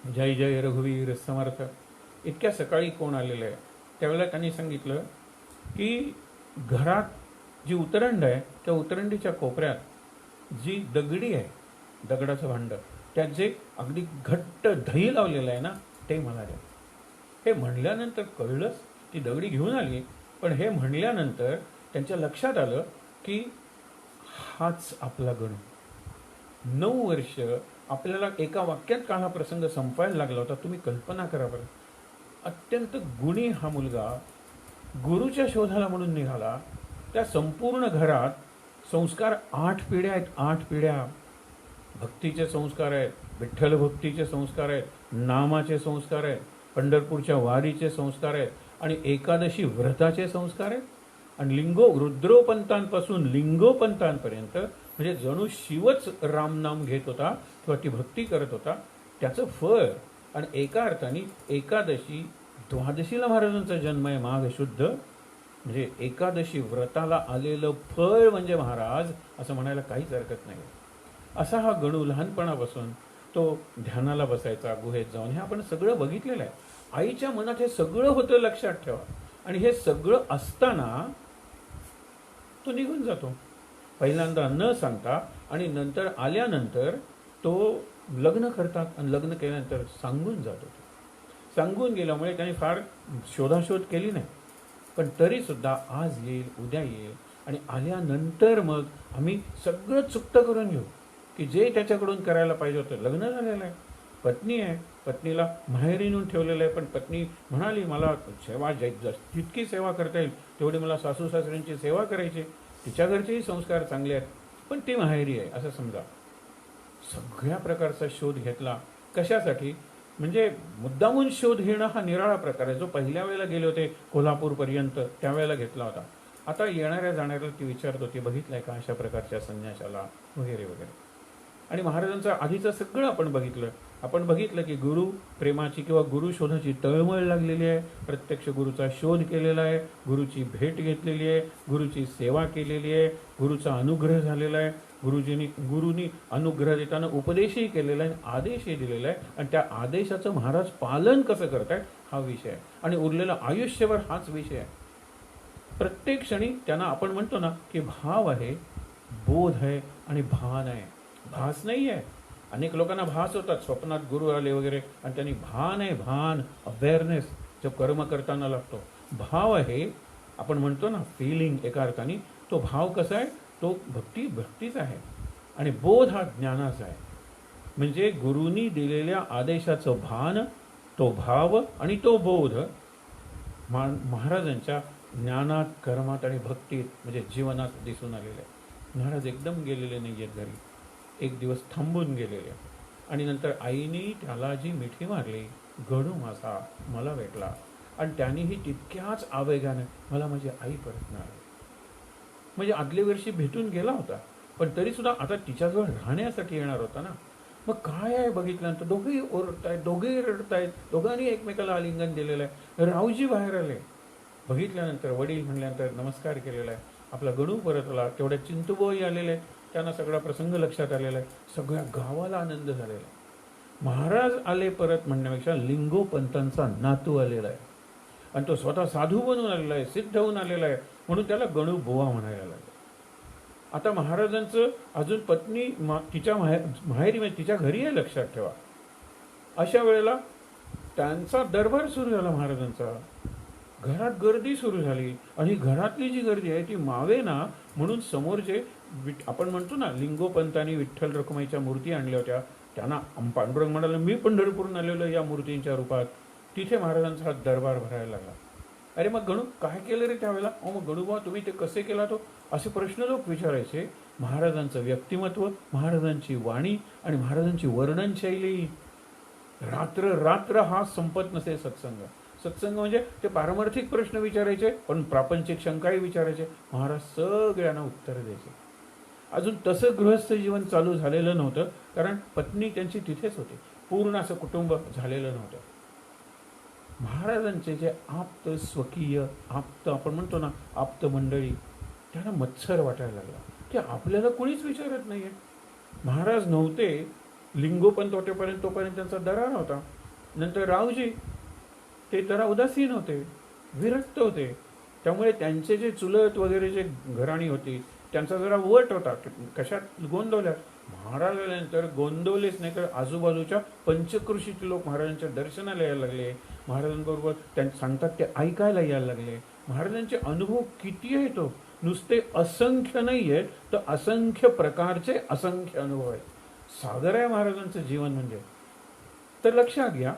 जय जय रघुवीर समर्थ. इतक्या सकाळी कोण आलेलं आहे? त्यावेळेला त्यांनी सांगितलं की घरात जी उतरंड आहे त्या उतरंडीच्या कोपऱ्यात जी दगडी आहे, दगडाचं भांड, त्यात जे अगदी घट्ट दही लावलेलं आहे ना, ते मला द्या. हे म्हणल्यानंतर कळलंच, ती दगडी घेऊन आली. पण हे म्हणल्यानंतर त्यांच्या लक्षात आलं की हाच आपला गणू. 9 वर्ष आपल्याला एका वाक्यात का हा प्रसंग संपायला लागला होता, तुम्ही कल्पना करा बरं. अत्यंत गुणी हा मुलगा गुरुच्या शोधाला म्हणून निघाला. त्या संपूर्ण घरात संस्कार 8 पिढ्या आहेत, 8 पिढ्या. भक्तीचे संस्कार आहेत, विठ्ठल भक्तीचे संस्कार आहेत, नामाचे संस्कार आहेत, पंढरपूरच्या वारीचे संस्कार आहेत, आणि एकादशी व्रताचे संस्कार आहेत. आणि रुद्रोपंतांपासून लिंगोपंतांपर्यंत, म्हणजे जणू शिवच रामनाम घेत होता किंवा ती भक्ती करत होता, त्याचं फळ. आणि एका अर्थाने एकादशी द्वादशीला महाराजांचा जन्म आहे, माघ शुद्ध, म्हणजे एकादशी व्रताला आलेलं फळ म्हणजे महाराज, असं म्हणायला काहीच हरकत नाही. असा हा गणू लहानपणापासून तो ध्यानाला बसायचा गुहेत जाऊन. हे आपण सगळं बघितलेलं आहे. आईच्या मनात हे सगळं होतं, लक्षात ठेवा. आणि हे सगळं असताना तो निघून जातो, पहिल्यांदा न सांगता. आणि नंतर आल्यानंतर तो लग्न करतात, आणि लग्न केल्यानंतर सांगून जातो. सांगून गेल्यामुळे त्याने फार शोधाशोध केली नाही, पण तरीसुद्धा आज येईल, उद्या येईल. आणि आल्यानंतर मग आम्ही सगळं चुकतं करून घेऊ की जे त्याच्याकडून करायला पाहिजे होतं. लग्न झालेलं आहे, पत्नी आहे, पत्नीला माहेरी नेऊन ठेवलेलं आहे. पण पत्नी म्हणाली मला सेवा जितकी सेवा करता येईल तेवढी मला सासू सासऱ्यांची सेवा करायची, तिच्या घरचेही संस्कार चांगले आहेत, पण ती माहेरी आहे असं समजा. सगळ्या प्रकारचा शोध घेतला. कशासाठी? म्हणजे मुद्दामून शोध घेणं हा निराळा प्रकार आहे, जो पहिल्या वेळेला गेले होते कोल्हापूरपर्यंत त्यावेळेला घेतला होता. आता येणाऱ्या जाणाऱ्याला ती विचारत होती, बघितलंय का अशा प्रकारच्या संन्याशाला वगैरे वगैरे. आणि महाराजांचं आधीचं सगळं आपण बघितलं की गुरु प्रेमाची किंवा गुरु शोधाची तळमळ लागलेली आहे, प्रत्यक्ष गुरुचा शोध केलेला आहे, गुरुची भेट घेतलेली आहे, गुरुची सेवा केलेली आहे, गुरुचा अनुग्रह झालेला आहे, गुरुनी अनुग्रह देताना उपदेशही केलेला आहे, आदेशही दिलेला आहे, आणि त्या आदेशाचं महाराज पालन कसं करतायत हा विषय आहे, आणि उरलेला आयुष्यभर हाच विषय आहे. प्रत्येक क्षणी त्यांना आपण म्हणतो ना की भाव आहे, बोध आहे आणि भान आहे. भास नाही आहे. अनेक लोकांना भास होतात, स्वप्नात गुरु आले वगैरे, आणि त्यांनी भान आहे, भान अवेअरनेस जो कर्म करताना लागतो. भाव आहे, आपण म्हणतो ना फिलिंग, एका अर्थाने तो भाव कसा आहे, तो भक्तीच आहे. आणि बोध हा ज्ञानाचा आहे. म्हणजे गुरुनी दिलेल्या आदेशाचं भान, तो भाव आणि तो बोध महाराजांच्या ज्ञानात, कर्मात आणि भक्तीत म्हणजे जीवनात दिसून आलेलं आहे. महाराज एकदम गेलेले नाही आहेत घरी, एक दिवस थांबून गेलेले, आणि नंतर आईने त्याला जी मिठी मारली, गणू माझा मला भेटला, आणि त्यानेही तितक्याच आवेगाने मला माझी आई परत मिळाली. म्हणजे आदल्या वर्षी भेटून गेला होता, पण तरीसुद्धा आता तिच्याजवळ राहण्यासाठी येणार होता ना. मग काय आहे बघितल्यानंतर दोघेही ओरडतायत, दोघेही रडतायत, दोघांनी एकमेकाला आलिंगन दिलेलं आहे. रावजी बाहेर आले, बघितल्यानंतर वडील म्हणल्यानंतर नमस्कार केलेला आहे. आपला गणू परत आला, तेवढ्या चिंतुबोई आलेले, त्यांना सगळा प्रसंग लक्षात आलेला आहे. सगळ्या गावाला आनंद झालेला आहे. महाराज आले परत म्हणण्यापेक्षा लिंगोपंतांचा नातू आलेला आहे, आणि तो स्वतः साधू बनून आलेला आहे, सिद्ध होऊन आलेला आहे, म्हणून त्याला गणू बुवा म्हणायला लागला. आता महाराजांचं अजून पत्नी तिच्या माहेरी म्हणजे तिच्या घरी आहे, लक्षात ठेवा. अशा वेळेला त्यांचा दरबार सुरू झाला महाराजांचा. घरात गर्दी सुरू झाली, आणि घरातली जी गर्दी आहे ती मावे ना म्हणून समोरचे आपण म्हणतो ना लिंगोपंतांनी विठ्ठल रखुमाईच्या मूर्ती आणल्या होत्या, त्यांना पांडुरंग म्हणाला मी पंढरपूरून आलेलो या मूर्तींच्या रूपात. तिथे महाराजांचा हा दरबार भरायला लागला. अरे मग गणू काय केलं रे त्यावेळेला? मग गणूबा तुम्ही ते कसे केला तो, असे प्रश्न लोक विचारायचे. महाराजांचं व्यक्तिमत्व, महाराजांची वाणी आणि महाराजांची वर्णनशैली, रात्र रात्र हा संपत नसे सत्संग. सत्संग म्हणजे ते पारमार्थिक प्रश्न विचारायचे, पण प्रापंचिक शंकाही विचारायचे. महाराज सगळ्यांना उत्तर द्यायचे. अजून तसं गृहस्थ जीवन चालू झालेलं नव्हतं, कारण पत्नी त्यांची तिथेच होती, पूर्ण असं कुटुंब झालेलं नव्हतं. महाराजांचे जे आप्त स्वकीय आप्त आपण म्हणतो ना आप्त मंडळी, त्यांना मत्सर वाटायला लागला की आपल्याला कोणीच विचारत नाहीये. महाराज नव्हते, लिंगोपंत होतेपर्यंत तोपर्यंत त्यांचा दरार होता. नंतर रावजी ते जरा उदासीन होते, विरक्त होते. त्यामुळे त्यांचे जे चुलत वगैरे जे घराणी होती त्यांचा जरा वट होता, कशात गोंदवल्यात. महाराज आल्यानंतर गोंदवलेच नाही, तर आजूबाजूच्या पंचकृषीचे लोक महाराजांच्या दर्शनाला यायला लागले, महाराजांबरोबर त्यांना सांगतात ते ऐकायला यायला लागले. महाराजांचे अनुभव किती आहे, तो नुसते असंख्य नाही आहेत, तर असंख्य प्रकारचे असंख्य अनुभव आहेत. सागर आहे महाराजांचं जीवन म्हणजे. तर लक्षात घ्या.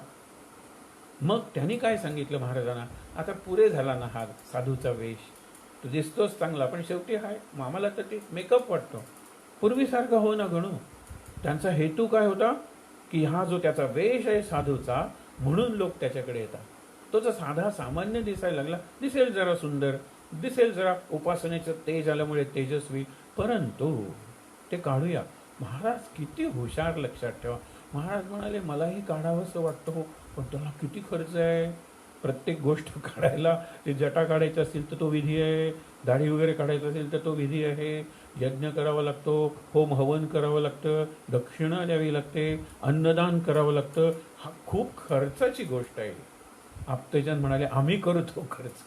मग त्यांनी काय सांगितलं महाराजांना, आता पुरे झाला ना हा साधूचा वेश, तो दिसतोच चांगला, पण शेवटी हाय आम्हाला तर ते मेकअप वाटतो, पूर्वीसारखा हो ना गणू. त्यांचा हेतू काय होता की हा जो त्याचा वेश आहे साधूचा, म्हणून लोक त्याच्याकडे येतात. तो जर साधा सामान्य दिसायला लागला, दिसेल जरा सुंदर, दिसेल जरा उपासनेचं तेज आल्यामुळे तेजस्वी, परंतु ते काढूया. महाराज किती हुशार, लक्षात ठेवा. महाराज म्हणाले मलाही काढावंसं वाटतं, पण त्याला किती खर्च आहे. प्रत्येक गोष्ट काढायला, ते जटा काढायचं असेल तर तो विधी आहे, दाढी वगैरे काढायचं असेल तर तो विधी आहे, यज्ञ करावा लागतो, होम हवन करावं लागतं, दक्षिणा द्यावी लागते, अन्नदान करावं लागतं. हा खूप खर्चाची गोष्ट आहे. आप्तजन म्हणाले आम्ही करू तो खर्च,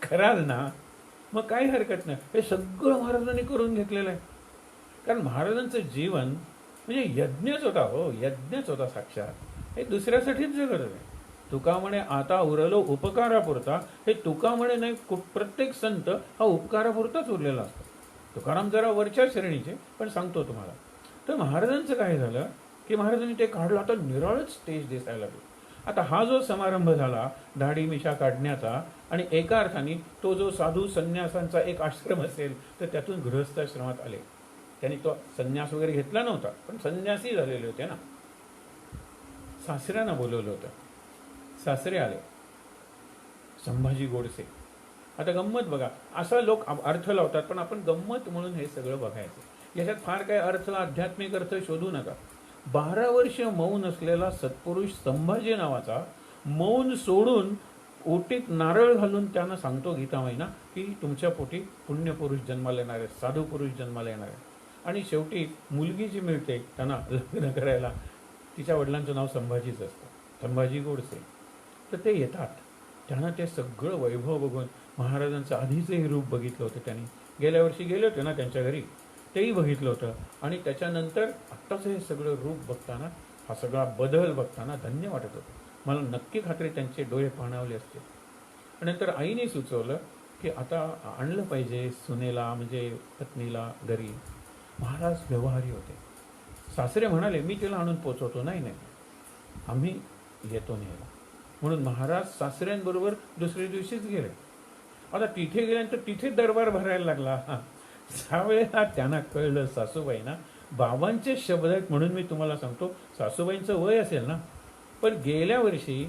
कराल ना, मग काही हरकत नाही. हे सगळं महाराजांनी करून घेतलेलं आहे. कारण महाराजांचं जीवन म्हणजे यज्ञच होता, हो यज्ञच होता साक्षात. हे दुसऱ्यासाठीच जगत आहे. तुका म्हणे आता उरलो उपकारापुरता, हे तुका म्हणे नाही, प्रत्येक संत हा उपकारापुरताच उरलेला असतो. तुकाराम जरा वरच्या श्रेणीचे, पण सांगतो तुम्हाला. तर महाराजांचं काय झालं की महाराजांनी ते काढलं, आता निराळच तेज दिसायला लागलं. आता हा जो समारंभ झाला दाढी मिशा काढण्याचा, आणि एका अर्थाने तो जो साधू संन्यासांचा एक आश्रम असेल तर त्यातून गृहस्थाश्रमात आले. त्यांनी तो संन्यास वगैरे घेतला नव्हता, पण संन्यासी झालेले होते ना. सासऱ्यांना बोलवलं होतं, सासरे आले, संभाजी गोडसे. आता गंमत बघा, असा लोक अर्थ लावतात, पण आपण गंमत म्हणून हे सगळं बघायचं. याच्यात फार काय अर्थ, आध्यात्मिक अर्थ शोधू नका. 12 वर्ष मौन असलेला सत्पुरुष संभाजी नावाचा मौन सोडून ओटीत नारळ घालून त्यांना सांगतो गीतामाईना की तुमच्या पोटी पुण्यपुरुष जन्माला येणार आहे, साधू पुरुष जन्माला येणार आहे. आणि शेवटी मुलगी जी मिळते त्यांना लग्न करायला, तिच्या वडिलांचं नाव संभाजीच असतं, संभाजी गोडसे. तर ते येतात. त्यांना ते सगळं वैभव बघून महाराजांचं आधीचंही रूप बघितलं होतं त्यांनी. गेल्या वर्षी गेले होते ना त्यांच्या घरी, तेही बघितलं होतं. आणि त्याच्यानंतर आत्ताचं हे सगळं रूप बघताना, हा सगळा बदल बघताना धन्य वाटत होतं. मला नक्की खात्री त्यांचे डोळे पाणावले असते. आणि नंतर आईने सुचवलं की आता आणलं पाहिजे सुनेला, म्हणजे पत्नीला घरी. महाराज व्यवहारी होते. सासरे म्हणाले मी तिला आणून पोचवतो. नाही नाही, आम्ही येतो न्यायला. म्हणून महाराज सासऱ्यांबरोबर दुसऱ्या दिवशीच गेले. आता तिथे गेल्यानंतर तिथे दरबार भरायला लागला. त्यावेळेला त्यांना कळलं सासूबाईंना बाबांचे शब्द आहेत. म्हणून मी तुम्हाला सांगतो, सासूबाईंचं वय असेल ना, पण गेल्या वर्षी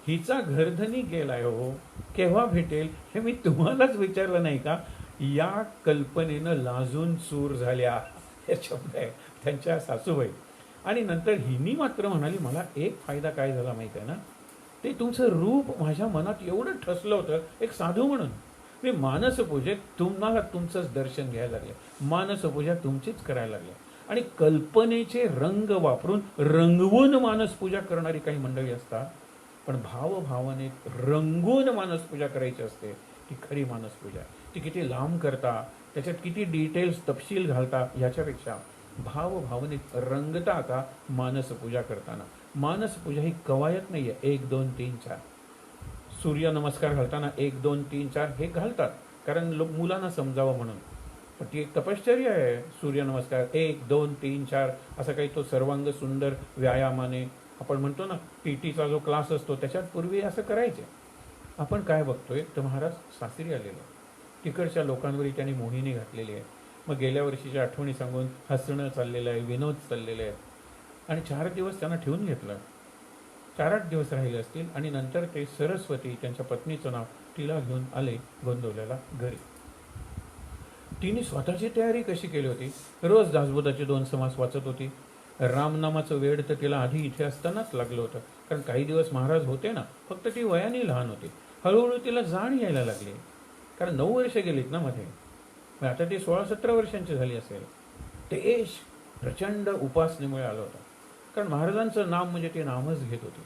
हिचा घरधनी गेलाय हो, केव्हा भेटेल हे मी तुम्हालाच विचारलं नाही का? या कल्पनेनं लाजून चूर झाल्या, हे शब्द आहे त्यांच्या सासूबाई. आणि नंतर हिनी मात्र म्हणाली मला एक फायदा काय झाला माहिती आहे ना, ते तुमचं रूप माझ्या मनात एवढं ठसलं होतं एक साधू म्हणून. मी मानसपूजेत तुम्हाला तुमचंच दर्शन घ्यायला लागले, मानसपूजा तुमचीच करायला लागले. आणि कल्पनेचे रंग वापरून रंगवून मानसपूजा करणारी काही मंडळी असतात, पण भावभावनेत रंगून मानसपूजा करायची असते ती खरी मानसपूजा. ती किती लांब करता, त्याच्यात किती डिटेल्स तपशील घालता, याच्यापेक्षा भावभावनेत रंगता का मानसपूजा करताना. मानसपूजा ही कवायत नाही आहे 1 2 3 4. सूर्य नमस्कार घालताना 1 2 3 4 हे घालतात कारण मुलांना समजावं म्हणून. पण ती एक तपश्चर्या आहे. सूर्यनमस्कार 1 2 3 4 असा काही तो सर्वांग सुंदर व्यायामाने, आपण म्हणतो ना PT चा जो क्लास असतो त्याच्यात पूर्वी असं करायचे. आपण काय बघतोय तर महाराज सासरी आलेले, तिकडच्या लोकांवरही त्यांनी मोहिनी घातलेली आहे. मग गेल्या वर्षीच्या आठवणी सांगून हसणं चाललेलं आहे, विनोद चाललेले आहेत. आणि 4 दिवस त्यांना ठेवून घेतलं. 4-8 दिवस राहिले असतील. आणि नंतर ते सरस्वती, त्यांच्या पत्नीचं नाव, तिला घेऊन आले गोंदवल्याला घरी. तिने स्वतःची तयारी कशी केली होती? रोज दासबोधाचे 2 समास वाचत होती. रामनामाचं वेड तर तिला आधी इथे असतानाच लागलं होतं, कारण काही दिवस महाराज होते ना, फक्त ती वयाने लहान होती. हळूहळू तिला जाण यायला लागली, कारण 9 वर्ष गेलीत ना मध्ये. आता ती 16-17 वर्षांची झाली असेल. ते यश प्रचंड उपासनेमुळे आलं होतं, कारण महाराजांचं नाम म्हणजे ते नामच घेत होते.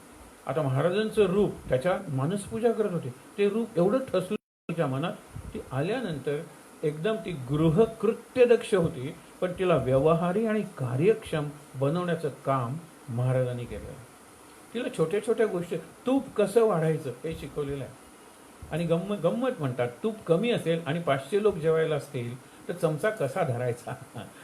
आता महाराजांचं रूप, त्याच्या मानसपूजा करत होते. ते रूप एवढं ठसलं तिच्या मनात. ती आल्यानंतर एकदम ती गृहकृत्यदक्ष होती, पण तिला व्यवहारी आणि कार्यक्षम बनवण्याचं काम महाराजांनी केलं. तिला छोट्या छोट्या गोष्टी, तूप कसं वाढायचं हे शिकवलेलं आहे. आणि गंमत म्हणतात, तूप कमी असेल आणि 500 लोक जेवायला असतील तर चमचा कसा धरायचा,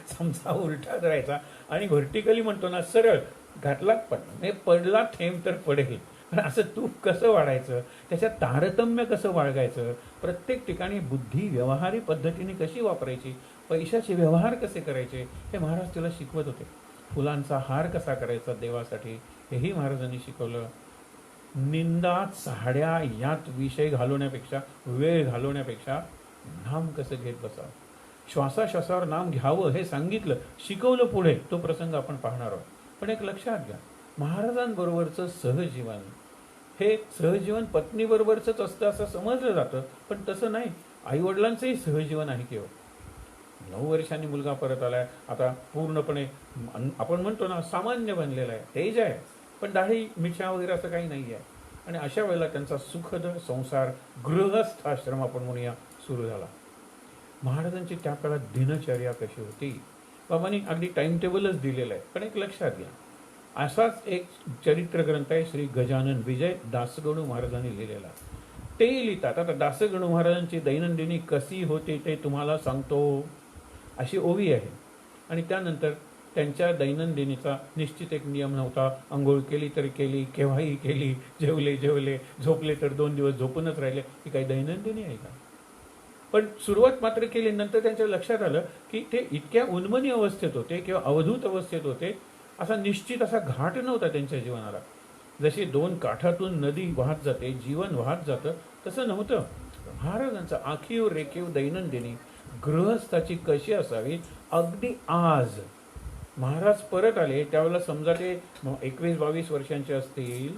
चमचा उलटा धरायचा आणि व्हर्टिकली म्हणतो ना सरळ घातला, पण पडला थेंब तर पडेल. पण असं तूप कसं वाढायचं, त्याच्यात तारतम्य कसं बाळगायचं, प्रत्येक ठिकाणी बुद्धी व्यवहारी पद्धतीने कशी वापरायची, पैशाचे व्यवहार कसे करायचे, हे महाराज तिला शिकवत होते. फुलांचा हार कसा करायचा देवासाठी, हेही महाराजांनी शिकवलं. निंदा साड्या यात विषय घालवण्यापेक्षा, वेळ घालवण्यापेक्षा नाम कसं घेत बसावं, श्वासाश्वासावर नाम घ्यावं हे सांगितलं, शिकवलं पुढे. तो प्रसंग आपण पाहणार आहोत. पण एक लक्षात घ्या, महाराजांबरोबरचं सहजीवन हे सहजीवन पत्नीबरोबरच असतं असं समजलं जातं, पण तसं नाही. आईवडिलांचंही सहजीवन आहे केवळ. 9 वर्षांनी मुलगा परत आलाय, आता पूर्णपणे आपण म्हणतो ना सामान्य बनलेला आहे, तेज आहे, पण दाढी मिठ्या वगैरे असं काही नाही आहे. आणि अशा वेळेला त्यांचा सुखद संसार, गृहस्थाश्रम आपण म्हणूया, सुरू झाला. महाराजांची त्या काळात दिनचर्या कशी होती, बाबांनी अगदी टाइम टेबलच दिलेलं आहे. पण एक लक्षात घ्या, असाच एक चरित्र ग्रंथ आहे श्री गजानन विजय दासगणू महाराजांनी लिहिलेला. ते लिहितात. आता दासगणू महाराजांची दैनंदिनी कशी होती ते तुम्हाला सांगतो, अशी ओवी आहे. आणि त्यानंतर त्यांच्या दैनंदिनीचा निश्चित एक नियम नव्हता. अंघोळ केली तर केली, केव्हाही केली, जेवले, झोपले तर 2 दिवस झोपूनच राहिले, ही काही दैनंदिनी आहे का? पण सुरुवात मात्र केली. नंतर त्यांच्या लक्षात आलं की ते इतक्या उन्मनी अवस्थेत होते किंवा अवधूत अवस्थेत होते, असा निश्चित असा घाट नव्हता त्यांच्या जीवनाला. जशी 2 काठातून नदी वाहत जाते, जीवन वाहत जातं, तसं नव्हतं. महाराजांचा आखीव रेखीव दैनंदिनी गृहस्थाची कशी असावी. अगदी आज महाराज परत आले त्यावेळेला समजा ते 21-22 वर्षांचे असतील,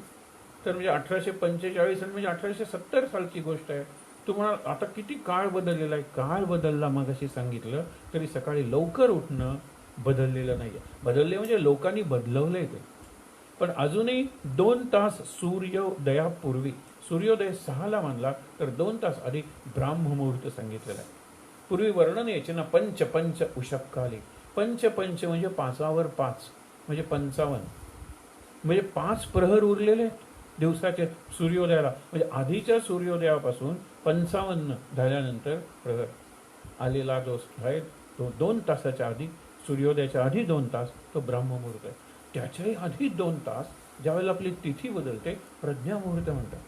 तर म्हणजे 1845 म्हणजे 1870 सालची गोष्ट आहे. तुम्हाला आता किती काळ बदललेला आहे. काळ बदलला मगाशी सांगितलं, तरी सकाळी लवकर उठणं बदललेलं नाही आहे. बदलले म्हणजे लोकांनी बदलवलंय ते. पण अजूनही 2 तास सूर्योदयापूर्वी, सूर्योदय 6ला मानला तर 2 तास आधी ब्राह्ममुहूर्त सांगितलेला आहे. पूर्वी वर्णन यायचे ना, पंच पंच उषक्काली. पंच पंच म्हणजे 5वर 5 म्हणजे 55, म्हणजे 5 प्रहर उरलेले आहेत दिवसाचे सूर्योदयाला. म्हणजे आधीच्या सूर्योदयापासून 55 झाल्यानंतर प्रहर आलेला जो आहे तो 2 तासाच्या आधी, सूर्योदयाच्या आधी 2 तास तो ब्राह्ममुहूर्त आहे. त्याच्याही आधी 2 तास ज्यावेळेला आपली तिथी बदलते प्रज्ञामुहूर्त म्हणतात.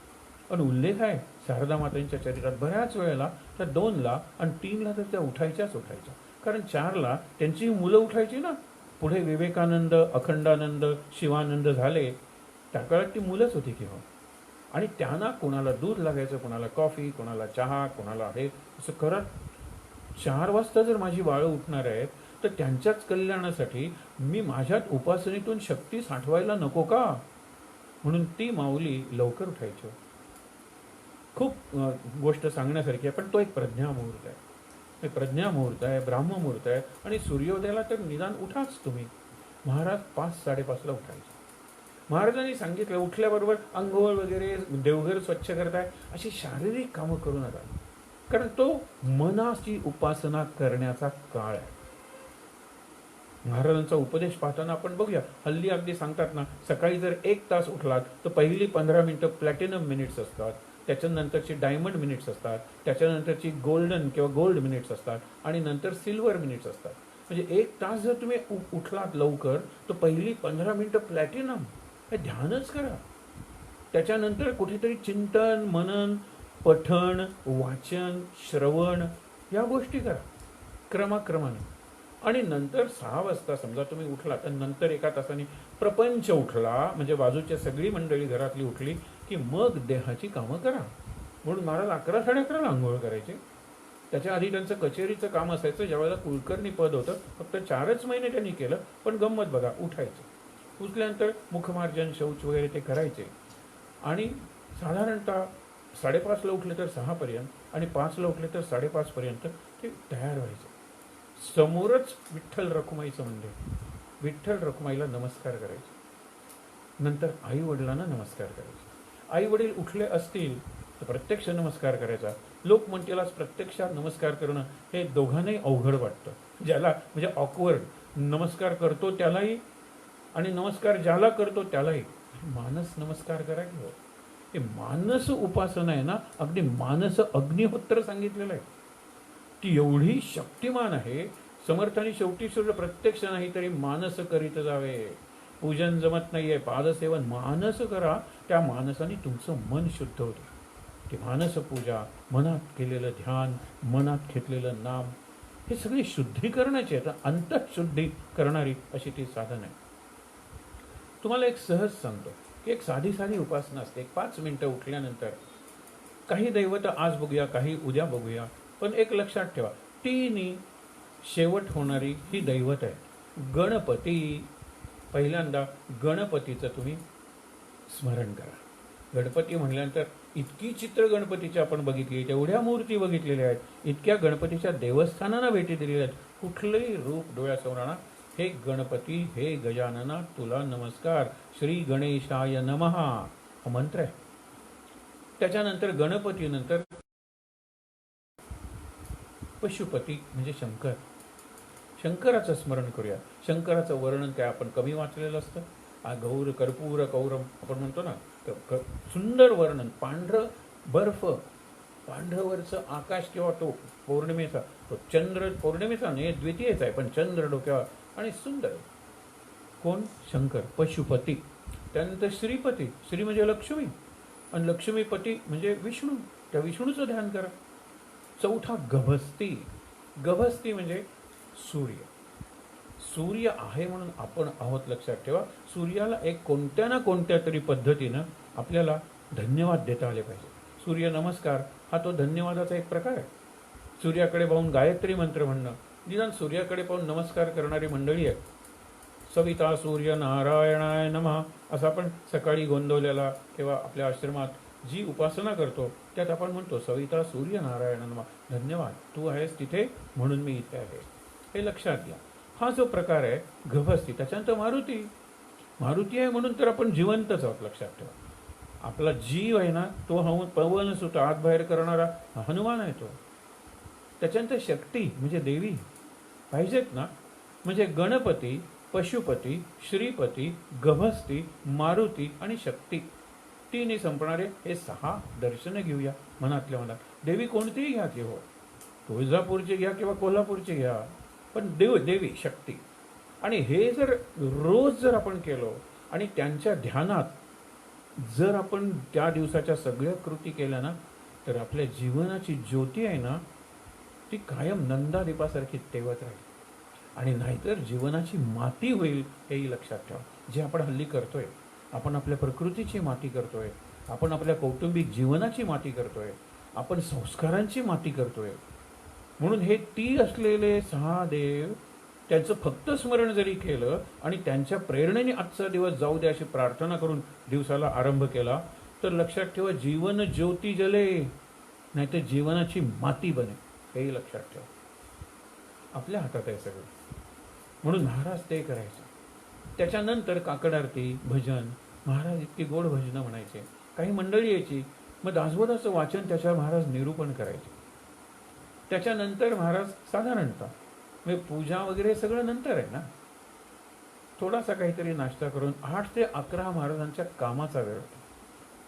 पण उल्लेख आहे शारदा मातांच्या चरित्रात बऱ्याच वेळेला त्या 2ला आणि 3ला तर त्या उठायच्याच उठायच्या. कारण 4ला त्यांची मुलं उठायची ना. पुढे विवेकानंद, अखंडानंद, शिवानंद झाले त्या काळात ती मुलंच होती किंवा. आणि त्यांना कोणाला दूध लागायचं, कोणाला कॉफी, कोणाला चहा, कोणाला हे असं करत 4 वाजता जर माझी बाळं उठणार आहेत तर त्यांच्याच कल्याणासाठी मी माझ्यात उपासनेतून शक्ती साठवायला नको का. म्हणून ती माऊली लवकर उठायची. खूप गोष्ट सांगण्यासारखी आहे. पण तो एक प्रज्ञामुहूर्त आहे. एक प्रज्ञामुहूर्त आहे, ब्राह्ममुहूर्त आहे. आणि सूर्योदयाला तर निदान उठाच तुम्ही. महाराज 5-5:30ला उठायचे. महाराजांनी सांगितलं उठल्याबरोबर अंघोळ वगैरे, देवघर स्वच्छ करताय अशी शारीरिक कामं करू नका. कारण तो मनाची उपासना करण्याचा काळ आहे. महाराजांचा उपदेश पाहताना आपण बघूया. हल्ली अगदी सांगतात ना, सकाळी जर 1 तास उठलात तर पहिली 15 मिनिटं प्लॅटिनम मिनिट्स असतात, त्याच्यानंतरची डायमंड मिनिट्स असतात, त्याच्यानंतरची गोल्डन किंवा गोल्ड मिनिट्स असतात आणि नंतर सिल्वर मिनिट्स असतात. म्हणजे 1 तास जर तुम्ही उठलात लवकर तर पहिली 15 मिनिटं प्लॅटिनम हे ध्यानच करा. त्याच्यानंतर कुठेतरी चिंतन, मनन, पठण, वाचन, श्रवण या गोष्टी करा क्रमाक्रमाने. आणि नंतर 6 वाजता समजा तुम्ही उठला तर नंतर 1 तासाने प्रपंच उठला, म्हणजे बाजूच्या सगळी मंडळी घरातली उठली की मग देहाची कामं करा. म्हणून महाराज 11-11:30ला आंघोळ करायचे. त्याच्या आधी त्यांचं कचेरीचं काम असायचं. ज्यावेळेला कुलकर्णी पद होतं फक्त 4च महिने त्यांनी केलं. पण गंमत बघा, उठायचं, उठल्यानंतर मुखमार्जन, शौच वगैरे ते करायचे. आणि साधारणतः 5:30ला उठले तर 6पर्यंत आणि 5ला उठले तर 5:30पर्यंत ते तयार व्हायचे. समोरच विठ्ठल रखुमाईचं मंदिर, विठ्ठल रखुमाईला नमस्कार करायचे. नंतर आई वडिलांना नमस्कार करायचे. आई वडील उठले असतील तर प्रत्यक्ष नमस्कार करायचा. लोक म्हणतील प्रत्यक्षात नमस्कार करणं हे दोघांनाही अवघड वाटतं. ज्याला म्हणजे ऑकवर्ड, नमस्कार करतो त्यालाही आणि नमस्कार ज्याला करतो त्यालाही. मानस नमस्कार करा की हो. हे मानस उपासना आहे ना, अगदी मानस अग्निहोत्र सांगितलेलं आहे. ती एवढी शक्तिमान आहे. समर्थाने शेवटी सूर्य प्रत्यक्ष नाही तरी मानस करीत जावे. पूजन जमत नाहीये, पादसेवन मानस करा. त्या मानसाने तुमचं मन शुद्ध होतं. ती मानस पूजा, मनात केलेलं ध्यान, मनात घेतलेलं नाम हे सगळी शुद्धीकरणाची आहे. अंतःशुद्धी करणारी अशी ती साधन आहे. तुम्हाला एक सहज सांगतो की एक साधी साधी उपासना असते. 5 मिनिटं उठल्यानंतर काही दैवत आज बघूया, काही उद्या बघूया. पण एक लक्षात ठेवा, टीनी शेवट होणारी ही दैवत आहे. गणपती, पहिल्यांदा गणपतीचं तुम्ही स्मरण करा. गणपती म्हटल्यानंतर इतकी चित्र गणपतीची आपण बघितली, तेवढ्या मूर्ती बघितलेल्या आहेत, इतक्या गणपतीच्या देवस्थानांना भेटी दिलेल्या आहेत. कुठलंही रूप डोळ्यासमोर आणा, हे गणपती, हे गजानना तुला नमस्कार, श्री गणेशाय नमः हा मंत्र आहे. त्याच्यानंतर गणपतीनंतर पशुपती म्हणजे शंकर, शंकराचं स्मरण करूया. शंकराचं वर्णन काय आपण कमी वाचलेलं असतं. गौर कर्पूर कौरम आपण म्हणतो ना, सुंदर वर्णन. पांढरं बर्फ, पांढरवरचं आकाश किंवा तो पौर्णिमेचा, तो चंद्र पौर्णिमेचा नाही, द्वितीयच आहे पण चंद्र डोक्यावर आणि सुंदर. कोण? शंकर. पशुपती. त्यानंतर श्रीपती, श्री म्हणजे लक्ष्मी आणि लक्ष्मीपती म्हणजे विष्णू, त्या विष्णूचं ध्यान करा. चौथा गभस्ती. गभस्ती म्हणजे सूर्य. सूर्य आहे म्हणून आपण आहोत, लक्षात ठेवा. सूर्याला एक कोणत्या ना कोणत्या तरी पद्धतीनं आपल्याला धन्यवाद देता आले पाहिजे. सूर्य नमस्कार हा तो धन्यवादाचा एक प्रकार आहे. सूर्याकडे पाहून गायत्री मंत्र म्हणणं, निदान सूर्याकडे पाहून नमस्कार करणारी मंडळी आहे. सविता सूर्य नारायणाय नमः असं आपण सकाळी गोंदवल्याला किंवा आपल्या आश्रमात जी उपासना करतो त्यात आपण म्हणतो सविता सूर्य नारायण नमः, धन्यवाद तू आहेस तिथे म्हणून मी इथे आहे. हे लक्षात घ्या. हा जो प्रकार आहे गभस्ती, त्याच्यानंतर मारुती. मारुती आहे म्हणून तर आपण जिवंतच आहोत. लक्षात ठेवा, आपला जीव आहे ना तो पवन सुत आत बाहेर करणारा हनुमान आहे तो. त्याच्यानंतर शक्ती म्हणजे देवी पाहिजेत ना, म्हणजे गणपती, पशुपती, श्रीपती, गभस्ती, मारुती आणि शक्ती, तिने संपणारे हे 6 दर्शनं घेऊया मनातल्या मनात. देवी कोणतीही घ्या की हो, तुळजापूरची घ्या किंवा कोल्हापूरची घ्या, पण देवी शक्ती. आणि हे जर रोज जर आपण केलो आणि त्यांच्या ध्यानात जर आपण त्या दिवसाच्या सगळ्या कृती केल्या ना, तर आपल्या जीवनाची ज्योती आहे ना ती कायम नंदादीपासारखी तेवत राहील. आणि नाहीतर जीवनाची माती होईल, हेही लक्षात ठेवा. जे आपण हल्ली करतोय, आपण आपल्या प्रकृतीची माती करतोय, आपण आपल्या कौटुंबिक जीवनाची माती करतोय, आपण संस्कारांची माती करतोय. म्हणून हे 3 असलेले 6 देव, त्यांचं फक्त स्मरण जरी केलं आणि त्यांच्या प्रेरणेने आजचा दिवस जाऊ दे अशी प्रार्थना करून दिवसाला आरंभ केला, तर लक्षात ठेवा जीवन ज्योती जले, नाहीतर जीवनाची माती बने. हेही लक्षात ठेवा. आपल्या हातात आहे सगळं. म्हणून महाराज ते करायचे. त्याच्यानंतर काकड आरती, भजन, महाराज इतकी गोड भजनं म्हणायचे. काही मंडळी यायची, मग दासबोधाचं वाचन त्याच्यावर महाराज निरूपण करायचे. त्याच्यानंतर महाराज साधारणतः म्हणजे पूजा वगैरे सगळं नंतर आहे ना, थोडासा काहीतरी नाश्ता करून 8 ते 11 महाराजांच्या कामाचा वेळ होता.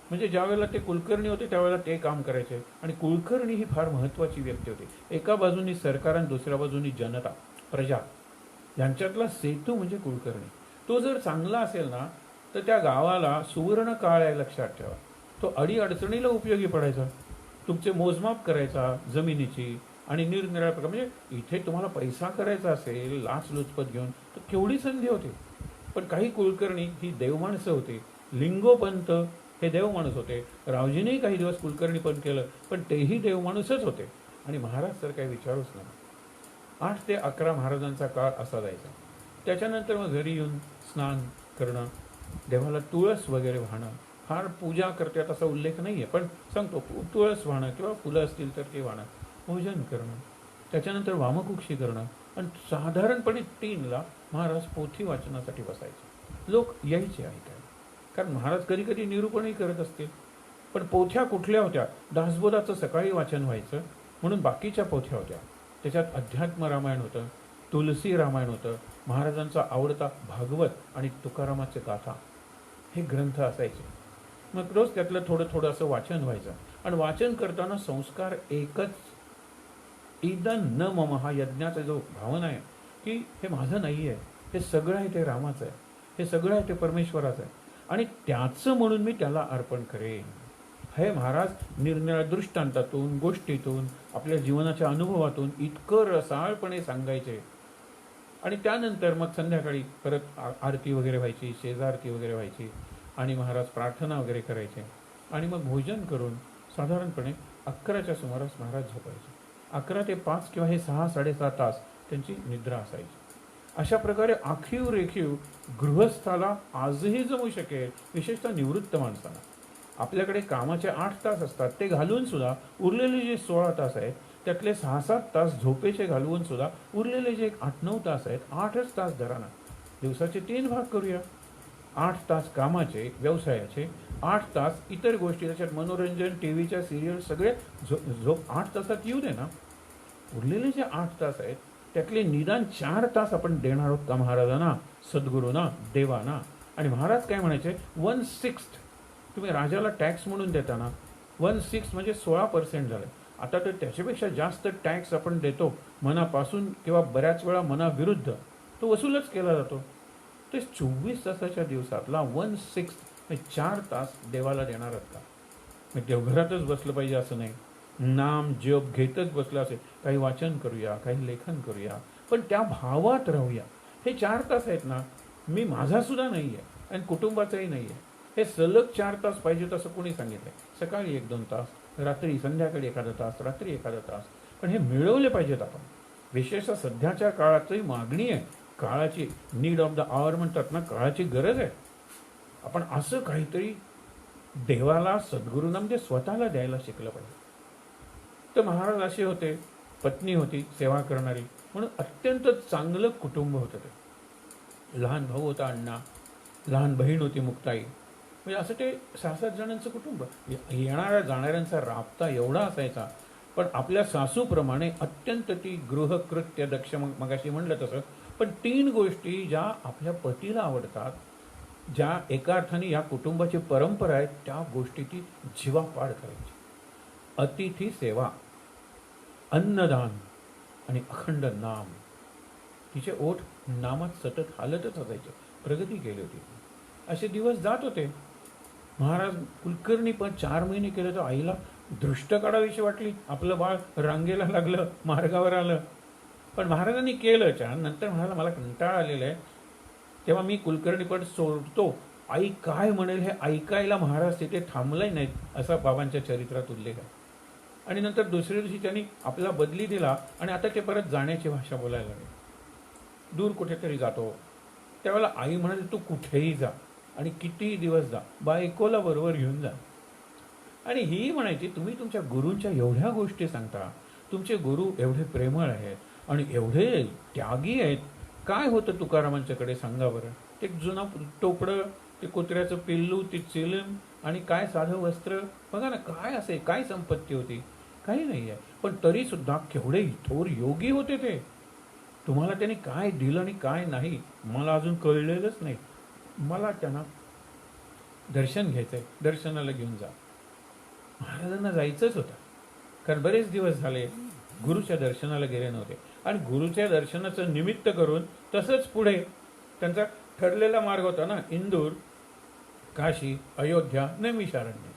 म्हणजे ज्या वेळेला ते कुलकर्णी होते त्यावेळेला ते काम करायचे. आणि कुलकर्णी ही फार महत्त्वाची व्यक्ती होती. एका बाजूनी सरकार आणि दुसऱ्या बाजूनी जनता, प्रजा, यांच्यातला सेतू म्हणजे कुलकर्णी. तो जर चांगला असेल ना तर त्या गावाला सुवर्ण काळ आहे. लक्षात ठेवा, तो अडीअडचणीला उपयोगी पडायचा. तुमचे मोजमाप करायचा जमिनीची आणि निरनिराळ्या प्रकार, म्हणजे इथे तुम्हाला पैसा करायचा असेल लाचलुचपत घेऊन तर केवढी संधी होती. पण काही कुलकर्णी ही देवमाणसं होती. लिंगोपंत हे देवमाणूस होते. रावजीनेही काही दिवस कुलकर्णी पण केलं, पण तेही देवमाणूसच होते. आणि महाराज तर काही विचारूच नाही. 8 ते 11 महाराजांचा काळ असा जायचा. त्याच्यानंतर मग घरी येऊन स्नान करणं, देवाला तुळस वगैरे वाहणं. फार पूजा करतात असा उल्लेख नाही आहे, पण सांगतो तुळस वाहणं किंवा फुलं असतील तर ते वाहणं, पूजन करणं. त्याच्यानंतर वामकुक्षी करणं. आणि साधारणपणे 3ला महाराज पोथी वाचनासाठी बसायचे. लोक यायचे ऐकायला, कारण महाराज कधी कधी निरूपणही करत असतील. पण पोथ्या कुठल्या होत्या? दासबोधाचं सकाळी वाचन व्हायचं म्हणून बाकीच्या पोथ्या होत्या. त्याच्यात अध्यात्म रामायण होतं, तुलसी रामायण होतं, महाराजांचा आवडता भागवत आणि तुकारामाचे गाथा हे ग्रंथ असायचे. मग रोज त्यातलं थोडं थोडं असं वाचन व्हायचं. आणि वाचन करताना संस्कार एकच, इदं न मम, हा यज्ञाचा जो भावना आहे की हे माझं नाही आहे, हे सगळं आहे ते रामाचं आहे, हे सगळं आहे ते परमेश्वराचं आहे आणि त्याचं म्हणून मी त्याला अर्पण करेन. हे महाराज निरनिराळ्या दृष्टांतातून, गोष्टीतून, आपल्या जीवनाच्या अनुभवातून इतकं रसाळपणे सांगायचे. आणि त्यानंतर मग संध्याकाळी परत आरती वगैरे व्हायची, शेजारती वगैरे व्हायची आणि महाराज प्रार्थना वगैरे करायचे. आणि मग भोजन करून साधारणपणे 11च्या सुमारास महाराज झोपायचे. 11 ते 5 किंवा हे 6-6.5 तास त्यांची निद्रा असायची. अशा प्रकारे आखीव रेखीव गृहस्थाला आजही जमू शकेल, विशेषतः निवृत्त माणसाला. आपल्याकडे कामाचे 8 तास असतात, ते घालवून सुद्धा उरलेले जे 16 तास आहेत त्यातले 6-7 तास झोपेचे घालवून सुद्धा उरलेले जे 8-9 तास आहेत, 8च तास धरा ना, दिवसाचे 3 भाग करूया. 8 तास कामाचे, व्यवसायाचे, 8 तास इतर गोष्टी, त्याच्यात मनोरंजन, टीव्हीच्या सिरियल, सगळे झोप 8 तासात येऊ दे ना. उरलेले जे 8 तास आहेत त्यातले निदान 4 तास आपण देणार आहोत का महाराजांना, सद्गुरूंना, देवांना. आणि महाराज काय म्हणायचे, 1/6 तुम्ही राजाला टॅक्स म्हणून देताना 1/6 म्हणजे 16% झालं. आता तर त्याच्यापेक्षा जास्त टॅक्स आपण देतो मनापासून किंवा बऱ्याच वेळा मनाविरुद्ध, तो वसूलच केला जातो. ते 24 तासाच्या दिवसातला 1/6 म्हणजे 4 तास देवाला देणार आहात का? मग देवघरातच बसलं पाहिजे असं नाही, नाम जप घेतच बसलं असेल, काही वाचन करूया, काही लेखन करूया, पण त्या भावात राहूया. हे 4 तास आहेत ना, मी माझा सुद्धा नाही आहे आणि कुटुंबाचाही नाही आहे, हे सलग 4 तास पाहिजे तसं कोणी सांगितलंय? सकाळी 1-2 तास, रात्री संध्याकाळी एखादा तास, रात्री एखादा तास. पण हे मिळवले पाहिजेत आपण. विशेषतः सध्याच्या काळाची मागणी आहे, काळाची नीड ऑफ द आवर म्हणतात ना, काळाची गरज आहे. आपण असं काहीतरी देवाला, सद्गुरूंना म्हणजे स्वतःला द्यायला शिकलं पाहिजे. तर महाराज असे होते, पत्नी होती सेवा करणारी, म्हणून अत्यंत चांगलं कुटुंब होतं ते. लहान भाऊ होता अण्णा, लहान बहीण होती मुक्ताई. म्हणजे असं ते 6-7 जणांचं कुटुंब. येणाऱ्या जाणाऱ्यांचा राबता एवढा असायचा. पण आपल्या सासूप्रमाणे अत्यंत ती गृहकृत्य दक्ष, मगाशी म्हणलं तसं. पण 3 गोष्टी ज्या आपल्या पतीला आवडतात, ज्या एका अर्थाने या कुटुंबाची परंपरा आहे, त्या गोष्टी ती जीवापाड करायची. अतिथी सेवा, अन्नदान आणि अखंड नाम. तिचे ओठ नामात सतत हालतच असायचे. प्रगती केली होती. असे दिवस जात होते. महाराज कुलकर्णी पण 4 महिने केले तर आईला दृष्ट काढावीशी वाटली. आपलं बाळ रांगेला लागलं, मार्गावर आलं. पण महाराजांनी केलं छान. नंतर म्हणाला, मला कंटाळा आलेला आहे, तेव्हा मी कुलकर्णी पण सोडतो. आई काय म्हणेल हे ऐकायला महाराज तिथे थांबलाही नाहीत, असा बाबांच्या चरित्रात उल्लेख आहे. आणि नंतर दुसऱ्या दिवशी त्यांनी आपला बदली दिला आणि आता ते परत जाण्याची भाषा बोलायला लागले. दूर कुठेतरी जातो. त्यावेळेला आई म्हणाली, तू कुठेही जा आणि कितीही दिवस जा, बायकोला बरोबर घेऊन जा. आणि ही म्हणायची, तुम्ही तुमच्या गुरूंच्या एवढ्या गोष्टी सांगता, तुमचे गुरु एवढे प्रेमळ आहेत आणि एवढे त्यागी आहेत, काय होतं तुकारामांच्याकडे सांगा बरं. ते जुना टोपडं, ते कुत्र्याचं पिल्लू, ती चिलम आणि काय साधं वस्त्र, बघा ना काय असे, काय संपत्ती होती, काही नाही आहे. पण तरी सुद्धा केवढे थोर योगी होते ते. तुम्हाला त्यांनी काय दिलं आणि काय नाही मला अजून कळलेलंच नाही. मला त्यांना दर्शन घ्यायचंय, दर्शनाला घेऊन जा. महाराजांना जायचंच होतं, कारण बरेच दिवस झाले गुरुच्या दर्शनाला गेले नव्हते. आणि गुरुच्या दर्शनाचं निमित्त करून तसंच पुढे त्यांचा ठरलेला मार्ग होता ना, इंदूर, काशी, अयोध्या, नैमिषारण्य.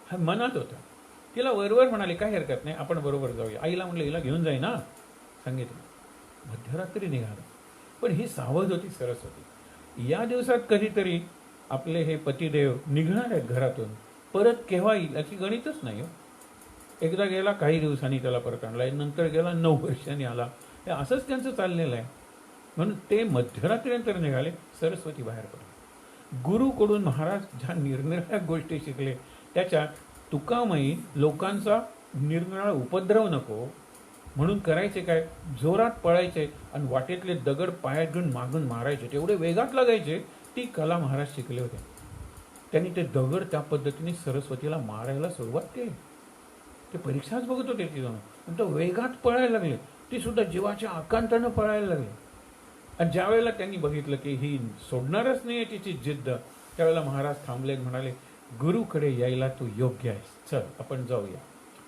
हा मनात होता. तिला वरवर म्हणाले, काही हरकत नाही, आपण बरोबर जाऊया. आईला म्हटलं, हिला घेऊन जाई ना, सांगितलं. मध्यरात्री निघालं. पण ही सावध होती, सरस होती. या दिवसात कधीतरी आपले हे पतिदेव निघणार आहेत घरातून, परत केव्हा येईल याची गणितच नाही हो. एकदा गेला, काही दिवसांनी त्याला परत आणलाय, नंतर गेला, 9 वर्षांनी आला. हे असंच त्यांचं चाललेलं आहे. म्हणून ते मध्यरात्रीनंतर निघाले. सरस्वती बाहेर पडली. गुरुकडून महाराज ज्या निरनिराळ्या गोष्टी शिकले, त्याच्यात तुकामाई लोकांचा निरनिराळा उपद्रव नको म्हणून करायचे काय, जोरात पळायचे आणि वाटेतले दगड पायात घेऊन मागून मारायचे, तेवढे वेगात लागायचे. ती कला महाराज शिकले होते. त्यांनी ते दगड त्या पद्धतीने सरस्वतीला मारायला सुरुवात केली. ते परीक्षाच बघत होते ती जाऊन, पण तो वेगात पळायला लागले. ती सुद्धा जीवाच्या आकांतानं पळायला लागली. आणि ज्या वेळेला त्यांनी बघितलं की ही सोडणारच नाही आहे तिची जिद्द, त्यावेळेला महाराज थांबले, म्हणाले, गुरुकडे यायला तू योग्य आहेस, चल आपण जाऊया.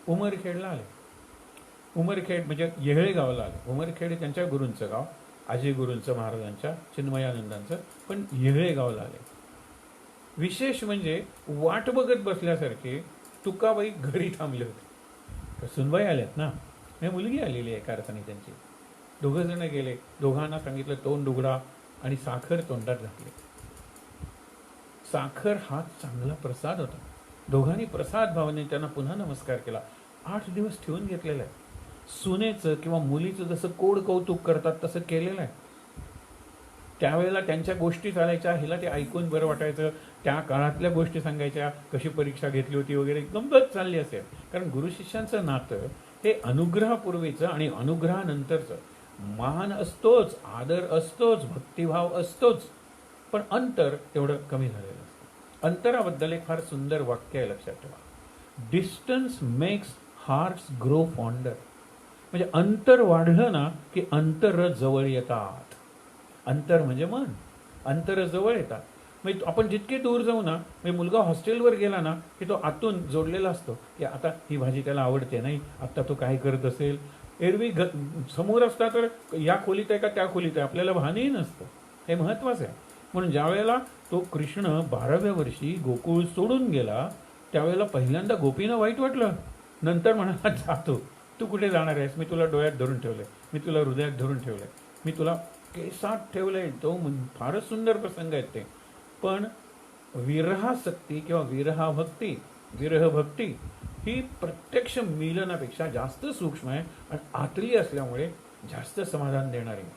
उमरखेडला आले. उमरखेड म्हणजे येहळे गावाला आले. उमरखेड त्यांच्या गुरूंचं गाव, आजी गुरूंचं, महाराजांच्या, चिन्मयानंदांचं. पण येहळे गावाला आले. विशेष म्हणजे वाट बघत बसल्यासारखे तुकाबाई घरी थांबले होते. सुनबाई आल्यात ना, मी मुलगी आलेली आहे एका अर्थाने त्यांची. 2 जण गेले. दोघांना सांगितलं तोंड उघडा आणि साखर तोंडात घातली. साखर हा चांगला प्रसाद होता. दोघांनी प्रसाद भावने त्यांना पुन्हा नमस्कार केला. 8 दिवस ठेवून घेतलेलं आहे. सुनेचं किंवा मुलीचं जसं कोड कौतुक करतात तसं केलेलं आहे. त्यावेळेला त्यांच्या गोष्टी चालायच्या, हिला ते ऐकून बरं वाटायचं. त्या काळातल्या गोष्टी सांगायच्या, कशी परीक्षा घेतली होती वगैरे, गंमत चालली असेल. कारण गुरु शिष्यांचं नातं हे अनुग्रहापूर्वीचं आणि अनुग्रहानंतरचं. मान असतोच, आदर असतोच, भक्तिभाव असतोच, पण अंतर तेवढं कमी झालेलं असतं. अंतराबद्दल एक फार सुंदर वाक्य आहे, लक्षात ठेवा. Distance makes hearts grow fonder. म्हणजे अंतर वाढलं ना की अंतर जवळ येतात. अंतर म्हणजे मन, अंतर जवळ येतात. म्हणजे आपण जितके दूर जाऊ ना, म्हणजे मुलगा हॉस्टेलवर गेला ना की तो आतून जोडलेला असतो की आता ही भाजी त्याला आवडते नाही, आता तो काय करत असेल. एरवी समोर असता तर या खोलीत आहे का त्या खोलीत आहे आपल्याला भानही नसतं. हे महत्त्वाचं आहे. म्हणून ज्या वेळेला तो कृष्ण 12व्या वर्षी गोकुळ सोडून गेला, त्यावेळेला पहिल्यांदा गोपींना वाईट वाटलं. नंतर म्हणाला, जातो, तू कुठे जाणार आहेस, मी तुला डोळ्यात धरून ठेवलंय, मी तुला हृदयात धरून ठेवलंय, मी तुला केसात ठेवलंय. तो फारच सुंदर प्रसंग आहेत ते. पण विरहासक्ती किंवा विरहभक्ती ही प्रत्यक्ष मिलनापेक्षा जास्त सूक्ष्म आहे आणि आतली असल्यामुळे जास्त समाधान देणारी आहे.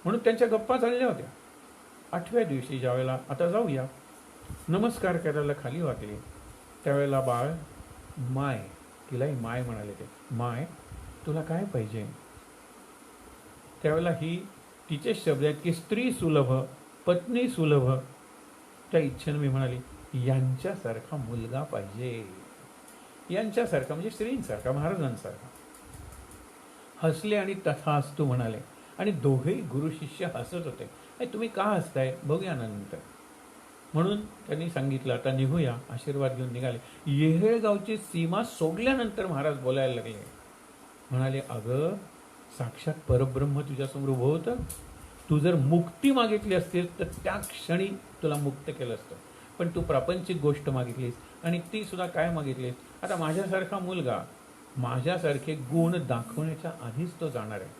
म्हणून त्यांच्या गप्पा चालल्या होत्या. 8व्या दिवशी ज्यावेळेला आता जाऊया नमस्कार करायला खाली वाकली, त्यावेळेला बाळ माय, तिलाही माय म्हणाले ते, माय तुला काय पाहिजे. त्यावेळेला ही तिचे शब्द आहेत की स्त्री सुलभ, पत्नी सुलभ. त्या इच्छेनं मी म्हणाली यांच्यासारखा मुलगा पाहिजे, यांच्यासारखा म्हणजे श्रींसारखा, महाराजांसारखा. हसले आणि तथास्तु म्हणाले आणि दोघेही गुरु शिष्य हसत होते. तुम्ही का हसताय बघूया नंतर. म्हणून त्यांनी सांगितलं आता निघूया. आशीर्वाद घेऊन निघाले. येहेळगावची सीमा सोडल्यानंतर महाराज बोलायला लागले. म्हणाले अगं साक्षात परब्रह्म तुझ्यासमोर उभं होतं. तू जर मुक्ती मागितली असतीस तर त्या क्षणी तुला मुक्त केलं असतं, पण तू प्रापंचिक गोष्ट मागितलीस आणि ती सुद्धा काय मागितलीस. आता माझ्यासारखा मुलगा, माझ्यासारखे गुण दाखवण्याच्या आधीच तो जाणार आहे.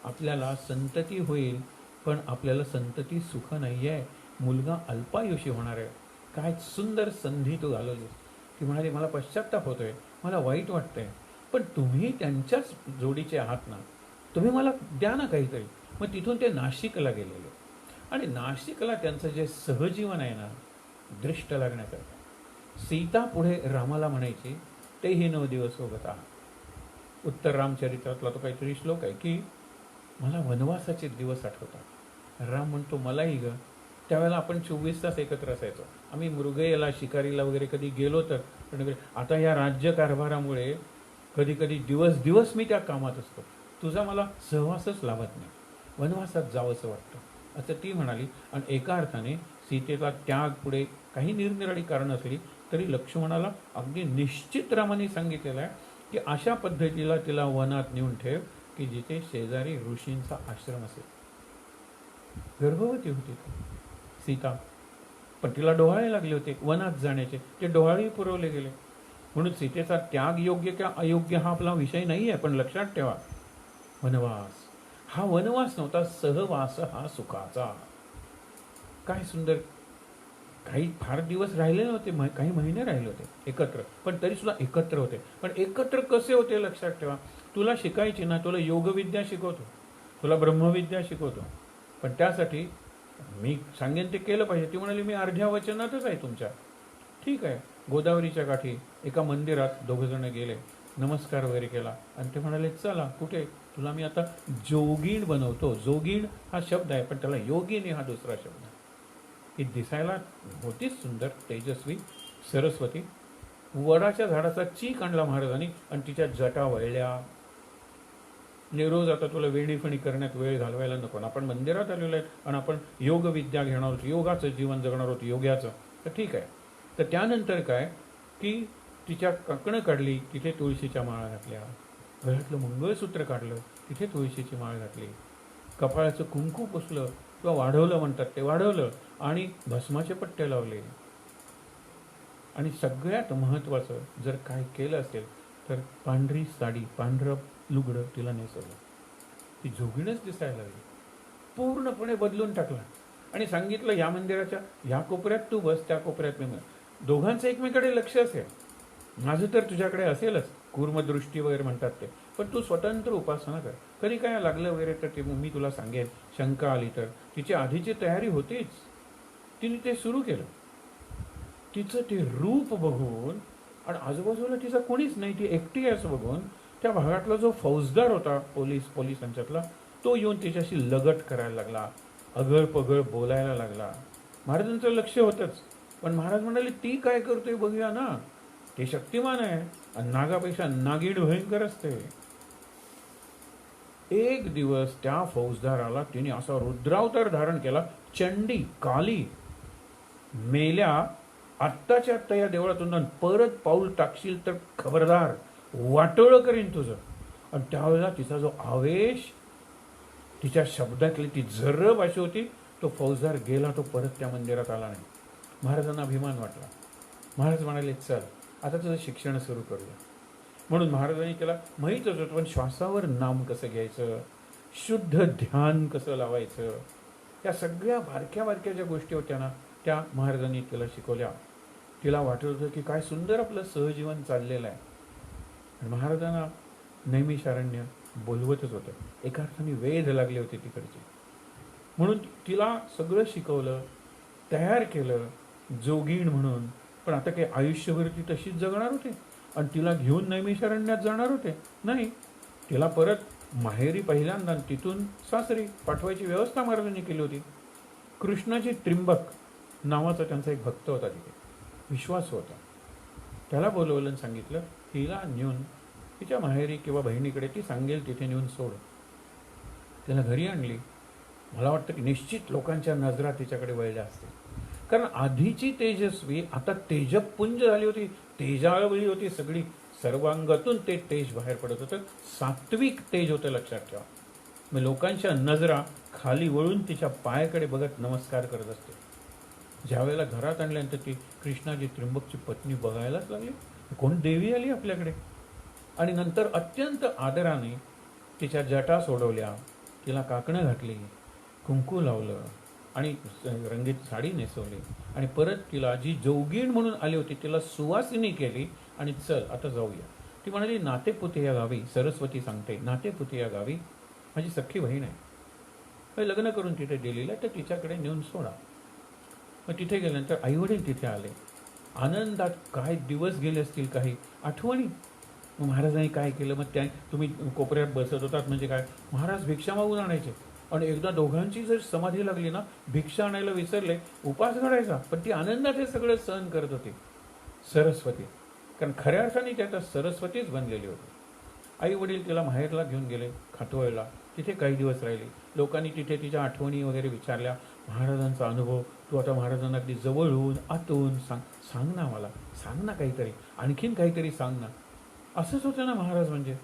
आपल्याला संतती होईल पण आपल्याला संतती सुख नाही आहे. मुलगा अल्पायुषी होणार आहे. काय सुंदर संधी तू घालवलीस. ती म्हणाली मला पश्चाताप होतोय, मला वाईट वाटतंय, पण तुम्ही त्यांच्याच जोडीचे आहात ना, तुम्ही मला द्या ना काहीतरी. मग तिथून ते नाशिकला गेलेले आणि नाशिकला त्यांचं जे सहजीवन आहे ना दृष्ट लागण्याकरता. सीता पुढे रामाला म्हणायची तेही 9 दिवस सोबत आहात. उत्तर रामचरित्रातला तो काहीतरी श्लोक आहे की मला वनवासाचे दिवस आठवतात. राम म्हणतो मलाही ग. त्यावेळेला आपण 24 तास एकत्र असायचो. आम्ही मृगयाला शिकारीला वगैरे कधी गेलो तर, पण आता या राज्यकारभारामुळे कधी कधी दिवस दिवस मी त्या कामात असतो. तुझा मला सहवासच लाभत नाही, वनवासात जावंसं वाटतं असं ती म्हणाली. आणि एका अर्थाने सीतेचा त्याग पुढे काही निरनिराळी कारणं असली तरी लक्ष्मणाला अगदी निश्चित रामाने सांगितलेलं आहे की अशा पद्धतीला तिला वनात नेऊन ठेव की जिथे शेजारी ऋषींचा आश्रम असेल. गर्भवती होती सीता, पण तिला डोहाळे लागले होते वनात जाण्याचे, ते डोहाळेही पुरवले गेले. म्हणून सीतेचा त्याग योग्य का अयोग्य हा आपला विषय नाही आहे, पण लक्षात ठेवा वनवास हा वनवास नव्हता, सहवास हा सुखाचा. काय सुंदर. काही फार दिवस राहिले नव्हते, काही महिने राहिले होते एकत्र, पण तरी सुद्धा एकत्र होते. पण एकत्र कसे होते लक्षात ठेवा. तुला शिकायची ना, तुला योगविद्या शिकवतो, तुला ब्रह्मविद्या शिकवतो, पण त्यासाठी मी सांगेन ते केलं पाहिजे. ती म्हणाली मी अर्ध्या वचनातच आहे तुमच्या. ठीक आहे. गोदावरीच्या काठी एका मंदिरात दोघंजण गेले, नमस्कार वगैरे केला आणि ते म्हणाले चला कुठे, तुला मी आता जोगीण बनवतो. जोगीण हा शब्द आहे पण त्याला योगिनी हा दुसरा शब्द आहे. ही दिसायला होतीच सुंदर, तेजस्वी, सरस्वती. वडाच्या झाडाचा चीक आणला महाराजांनी आणि तिच्या जटा वळल्या. रोज आता तुला वेणीफणी करण्यात वेळ घालवायला नको, आपण मंदिरात आलेलो आहे आणि आपण योगविद्या घेणार आहोत, योगाचं जीवन जगणार आहोत, योग्याचं. तर ठीक आहे. तर त्यानंतर काय की तिच्या काकणं काढली, तिथे तुळशीच्या माळा घातल्या. गळ्यातलं मंगळसूत्र काढलं, तिथे तुळशीची माळ घातली. कपाळाचं कुंकू पुसलं किंवा वाढवलं म्हणतात ते वाढवलं आणि भस्माचे पट्टे लावले. आणि सगळ्यात महत्त्वाचं जर काय केलं असेल तर पांढरी साडी, पांढरं लुगडं तिला नेसवलं. ती जोगीणच दिसायला लागली. पूर्णपणे बदलून टाकला आणि सांगितलं या मंदिराच्या या कोपऱ्यात तू बस, त्या कोपऱ्यात मी. दोघांचं एकमेकडे लक्ष असेल. माझं तर तुझ्याकडे असेलच, कूर्मदृष्टी वगैरे म्हणतात ते, पण तू स्वतंत्र उपासना कर. कधी काय लागलं वगैरे तर ते मी तुला सांगेन. शंका आली तर. तिची आधीची तयारी होतीच, तिने ते सुरू केलं. तिचं ते रूप बघून आणि आजूबाजूला तिचा कोणीच नाही, ती एकटी आहे असं बघून त्या भागातला जो फौजदार होता पोलिसांच्यातला तो येऊन तिच्याशी लगट करायला लागला, अगळ पगळ बोलायला लागला. महाराजांचं लक्ष होतंच, पण महाराज म्हणाले ती काय करतोय बघूया ना, ते शक्तिमान आहे आणि नागापेक्षा नागिण भयंकर असते. एक दिवस त्या फौजदाराला तिने असा रुद्रावतार धारण केला. चंडी काली मेल्या आत्ताच्या आत्ता या देवळातून परत पाऊल टाकशील तर खबरदार वाटोळं करीन तुझं. आणि त्यावेळेला तिचा जो आवेश, तिच्या शब्दातली ती जर्रब अशी होती. तो फौजदार गेला, तो परत त्या मंदिरात आला नाही. महाराजांना अभिमान वाटला. महाराज म्हणाले चल आता तुझं शिक्षण सुरू करूया. म्हणून महाराजांनी त्याला माहीतच होतं, पण श्वासावर नाम कसं घ्यायचं, शुद्ध ध्यान कसं लावायचं, या सगळ्या बारक्या बारक्या ज्या गोष्टी होत्या ना त्या महाराजांनी त्याला शिकवल्या. तिला वाटत होतं की काय सुंदर आपलं सहजीवन चाललेलं आहे. आणि महाराजांना नैमिषारण्य बोलवतच होतं. एका अर्थाने वेध लागले होते तिकडचे. म्हणून तिला सगळं शिकवलं, तयार केलं जोगीण म्हणून. पण आता काही आयुष्यभर ती तशीच जगणार होते आणि तिला घेऊन नैमिषारण्यात जाणार होते? नाही. तिला परत माहेरी पहिल्यांदा तिथून सासरी पाठवायची व्यवस्था महाराजांनी केली होती. कृष्णाची त्रिंबक नावाचा त्यांचा एक भक्त होता तिथे, विश्वास होता. त्याला बोलवलं आणि सांगितलं हिला नेऊन तिच्या माहेरी किंवा बहिणीकडे ती सांगेल तिथे नेऊन सोड. त्याला घरी आणली. मला वाटतं की निश्चित लोकांच्या नजरा तिच्याकडे वळल्या असतील, कारण आधीची तेजस्वी आता तेजपुंज झाली होती, तेजावळी होती सगळी. सर्वांगातून ते तेज बाहेर पडत होतं. सात्विक तेज होतं, लक्षात ठेवा. मग लोकांच्या नजरा खाली वळून तिच्या पायाकडे बघत नमस्कार करत असते. ज्यावेळेला घरात आणल्यानंतर ती कृष्णाची त्रिंबकची पत्नी बघायलाच लागली, कोण देवी आली आपल्याकडे. आणि नंतर अत्यंत आदराने तिच्या जटा सोडवल्या, तिला काकणं घातली, कुंकू लावलं आणि रंगीत साडी नेसवली. आणि परत तिला जी जोगीण म्हणून आली होती तिला सुवासिनी केली आणि चल आता जाऊया. ती म्हणाली नातेपुते या गावी, सरस्वती सांगते नातेपुते या गावी माझी सख्खी बहीण आहे, लग्न करून तिथे दिलेलं आहे, तर तिच्याकडे नेऊन सोडा. मग तिथे गेल्यानंतर आईवडील तिथे आले. आनंदात काय दिवस गेले असतील, काही आठवणी. मग महाराजांनी काय केलं, मग त्या तुम्ही कोपऱ्यात बसत होतात म्हणजे काय, महाराज भिक्षा मागून आणायचे. आणि एकदा दोघांची जर समाधी लागली ना, भिक्षा आणायला विसरले, उपास घडायचा, पण ती आनंदात हे सगळं सहन करत होती. सरस्वती, कारण खऱ्या अर्थाने त्या सरस्वतीच बनलेली होती. आई वडील तिला माहेरला घेऊन गेले, खातोळला. तिथे काही दिवस राहिली. लोकांनी तिथे तिच्या आठवणी वगैरे विचारल्या, महाराजांचा अनुभव. तू आता महाराजांना अगदी जवळून आतून सांग ना, मला सांग ना काहीतरी, आणखीन काहीतरी सांग ना. असंच होतं ना महाराज, म्हणजे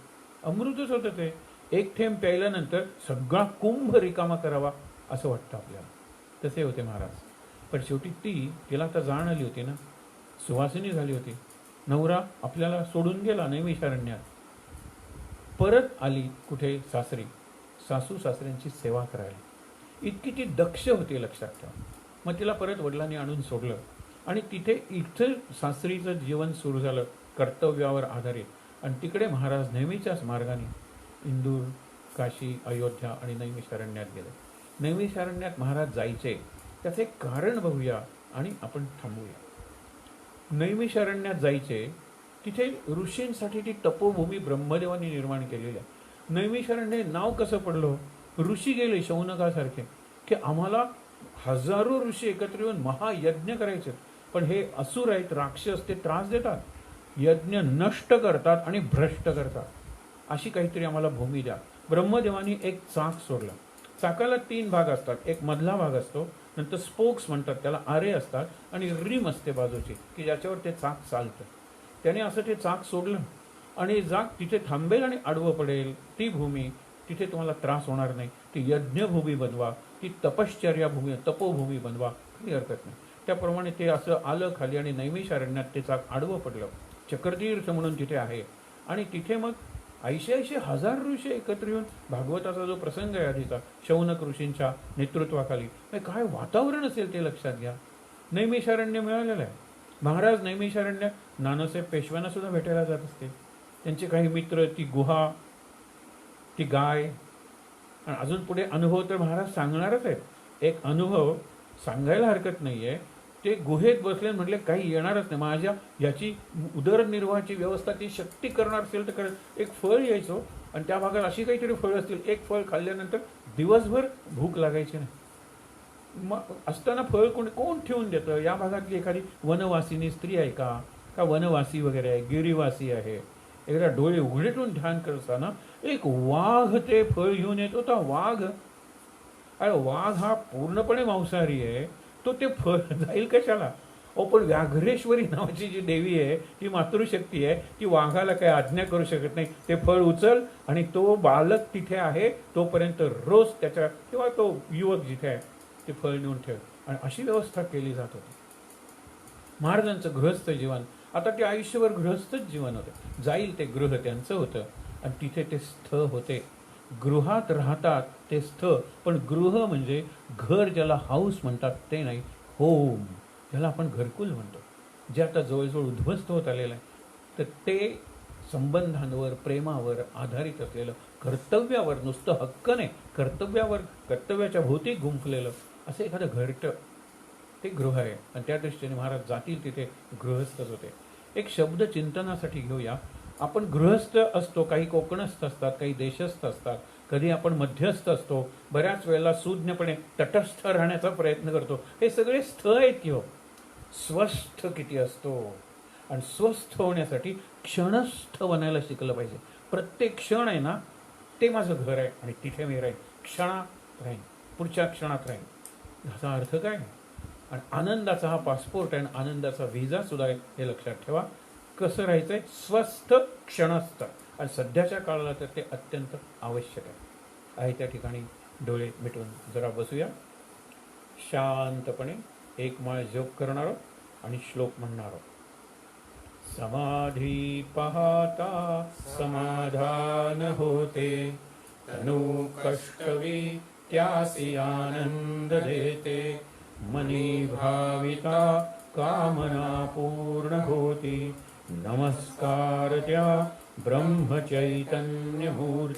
अमृतच होतं ते. एक थेंब प्यायल्यानंतर सगळा कुंभ रिकामा करावा असं वाटतं आपल्याला, तसे होते महाराज. पण शेवटी तिला आता जाण आली होती ना, सुवासिनी झाली होती. नवरा आपल्याला सोडून गेला नैमिषारण्यात, परत आली कुठे, सासरी. सासू सासऱ्यांची सेवा करायला इतकी ती दक्ष होती, लक्षात ठेवा. मग तिला परत वडिलांनी आणून सोडलं आणि इथं सासरीचं जीवन सुरू झालं, कर्तव्यावर आधारित. आणि तिकडे महाराज नेहमीच्याच मार्गाने इंदूर, काशी, अयोध्या आणि नैमिषारण्यात गेले. नैमिषारण्यात महाराज जायचे त्याचे कारण बघूया आणि आपण थांबूया. नैमिषारण्यात जायचे, तिथे ऋषींसाठी ती तपोभूमी ब्रह्मदेवांनी निर्माण केलेली आहे. नैमिषारण्य नाव कसं पडलं, ऋषी गेले शौनकासारखे की आम्हाला हजारो ऋषी एकत्र येऊन महायज्ञ करायचे, पण हे असुर आहेत, राक्षस, ते त्रास देतात, यज्ञ नष्ट करतात आणि भ्रष्ट करतात, अशी काहीतरी आम्हाला भूमी द्या. ब्रह्मदेवानी एक चाक सोडला. चाकाला 3 भाग असतात, एक मधला भाग असतो, नंतर स्पोक्स म्हणतात त्याला, आरे असतात, आणि रिम असते बाजूची की ज्याच्यावर ते चाक चालतं. त्याने असं ते चाक सोडलं आणि तिथे थांबेल आणि आडवं पडेल ती भूमी, तिथे तुम्हाला त्रास होणार नाही, ती यज्ञभूमी बनवा, ती तपश्चर्या भूमी, तपोभूमी बनवा, काही हरकत नाही. त्याप्रमाणे ते असं आलं खाली आणि नैमिषारण्यात ते चाक आडवं पडलं. चक्रतीर्थ म्हणून तिथे आहे. आणि तिथे मग 80,000 ऋषी एकत्र येऊन, भागवताचा जो प्रसंग आहे आधीचा, शौनक ऋषींच्या नेतृत्वाखाली, काय वातावरण असेल ते लक्षात घ्या. नैमिषारण्य मिळालेलं आहे. महाराज नैमिषारण्य नानासाहेब पेशव्यांना सुद्धा भेटायला जात असते. त्यांचे काही मित्र, ती गुहा, ती गाय, आणि अजून पुढे अनुभव तर महाराज सांगणारच आहेत. एक अनुभव सांगायला हरकत नाहीये. ते गुहेत बसले, म्हटले काही येणारच नाही, माझ्या याची उदरनिर्वाहाची व्यवस्था ती शक्ती करणार असेल तर कर. एक फळ यायचो आणि त्या भागात अशी काहीतरी फळं असतील, एक फळ खाल्ल्यानंतर दिवसभर भूक लागायची नाही. मग असताना फळ कोण ठेवून देतं? या भागातली एखादी वनवासिनी स्त्री आहे का वनवासी वगैरे आहे, गिरीवासी आहे. एकदा डोळे उघडे ठेवून ध्यान करत असताना एक वाघ ते फळ घेऊन येत होता. वाघ हा पूर्णपणे मांसाहारी आहे, तो ते फळ जाईल कशाला? पण व्याघ्रेश्वरी नावाची जी देवी आहे, ती मातृशक्ती आहे, ती वाघाला काही आज्ञा करू शकत नाही. ते फळ उचल आणि तो बालक तिथे आहे तोपर्यंत रोज त्याच्या, किंवा तो युवक जिथे आहे ते फळ नेऊन ठेव. आणि अशी व्यवस्था केली जात होती. महाराजांचं गृहस्थ जीवन, आता ते आयुष्यभर गृहस्थच जीवन होतं. जाईल ते गृह त्यांचं होतं आणि तिथे ते स्थ होते. गृहात राहतात ते स्थ, पण गृह म्हणजे घर, ज्याला हाऊस म्हणतात ते नाही, होम, ज्याला आपण घरकुल म्हणतो. जे आता जवळजवळ उद्ध्वस्त होत आलेलं आहे, तर ते संबंधांवर, प्रेमावर आधारित असलेलं, कर्तव्यावर, नुसतं हक्क नाही, कर्तव्यावर, कर्तव्याच्या भोवती गुंफलेलं असं एखादं घरटं ते गृह आहे. आणि त्या दृष्टीने महाराज जातील तिथे गृहस्थच होते. एक शब्द चिंतनासाठी घेऊया. आपण गृहस्थ असतो, काही कोकणस्थ असतात, काही देशस्थ असतात, कधी आपण मध्यस्थ असतो, बऱ्याच वेळेला सुज्ञपणे तटस्थ राहण्याचा प्रयत्न करतो. हे सगळे स्थ आहेत की हो. स्वस्थ किती असतो. आणि स्वस्थ होण्यासाठी क्षणस्थ बनायला शिकलं पाहिजे. प्रत्येक क्षण आहे ना, ते माझं घर आहे आणि तिथे मी राहीन, क्षणात राहीन, पुढच्या क्षणात राहीन. ह्याचा अर्थ काय? आणि आनंदाचा हा पासपोर्ट आहे आणि आनंदाचा व्हिजा सुद्धा आहे, हे लक्षात ठेवा. कसं राहायचं आहे? स्वस्थ क्षणस्थ. आणि सध्याच्या काळाला तर ते अत्यंत आवश्यक आहे. त्या ठिकाणी डोळे मिटून जरा बसूया. शांतपणे एक माळ जप करणारो आणि श्लोक म्हणणारो. समाधी पाहता समाधान होते, तनु कष्टवी त्यासी आनंद देते, मनी भाविता कामना पूर्ण होती. नमस्कार त्या ब्रह्मचैतन्य मूर्ती.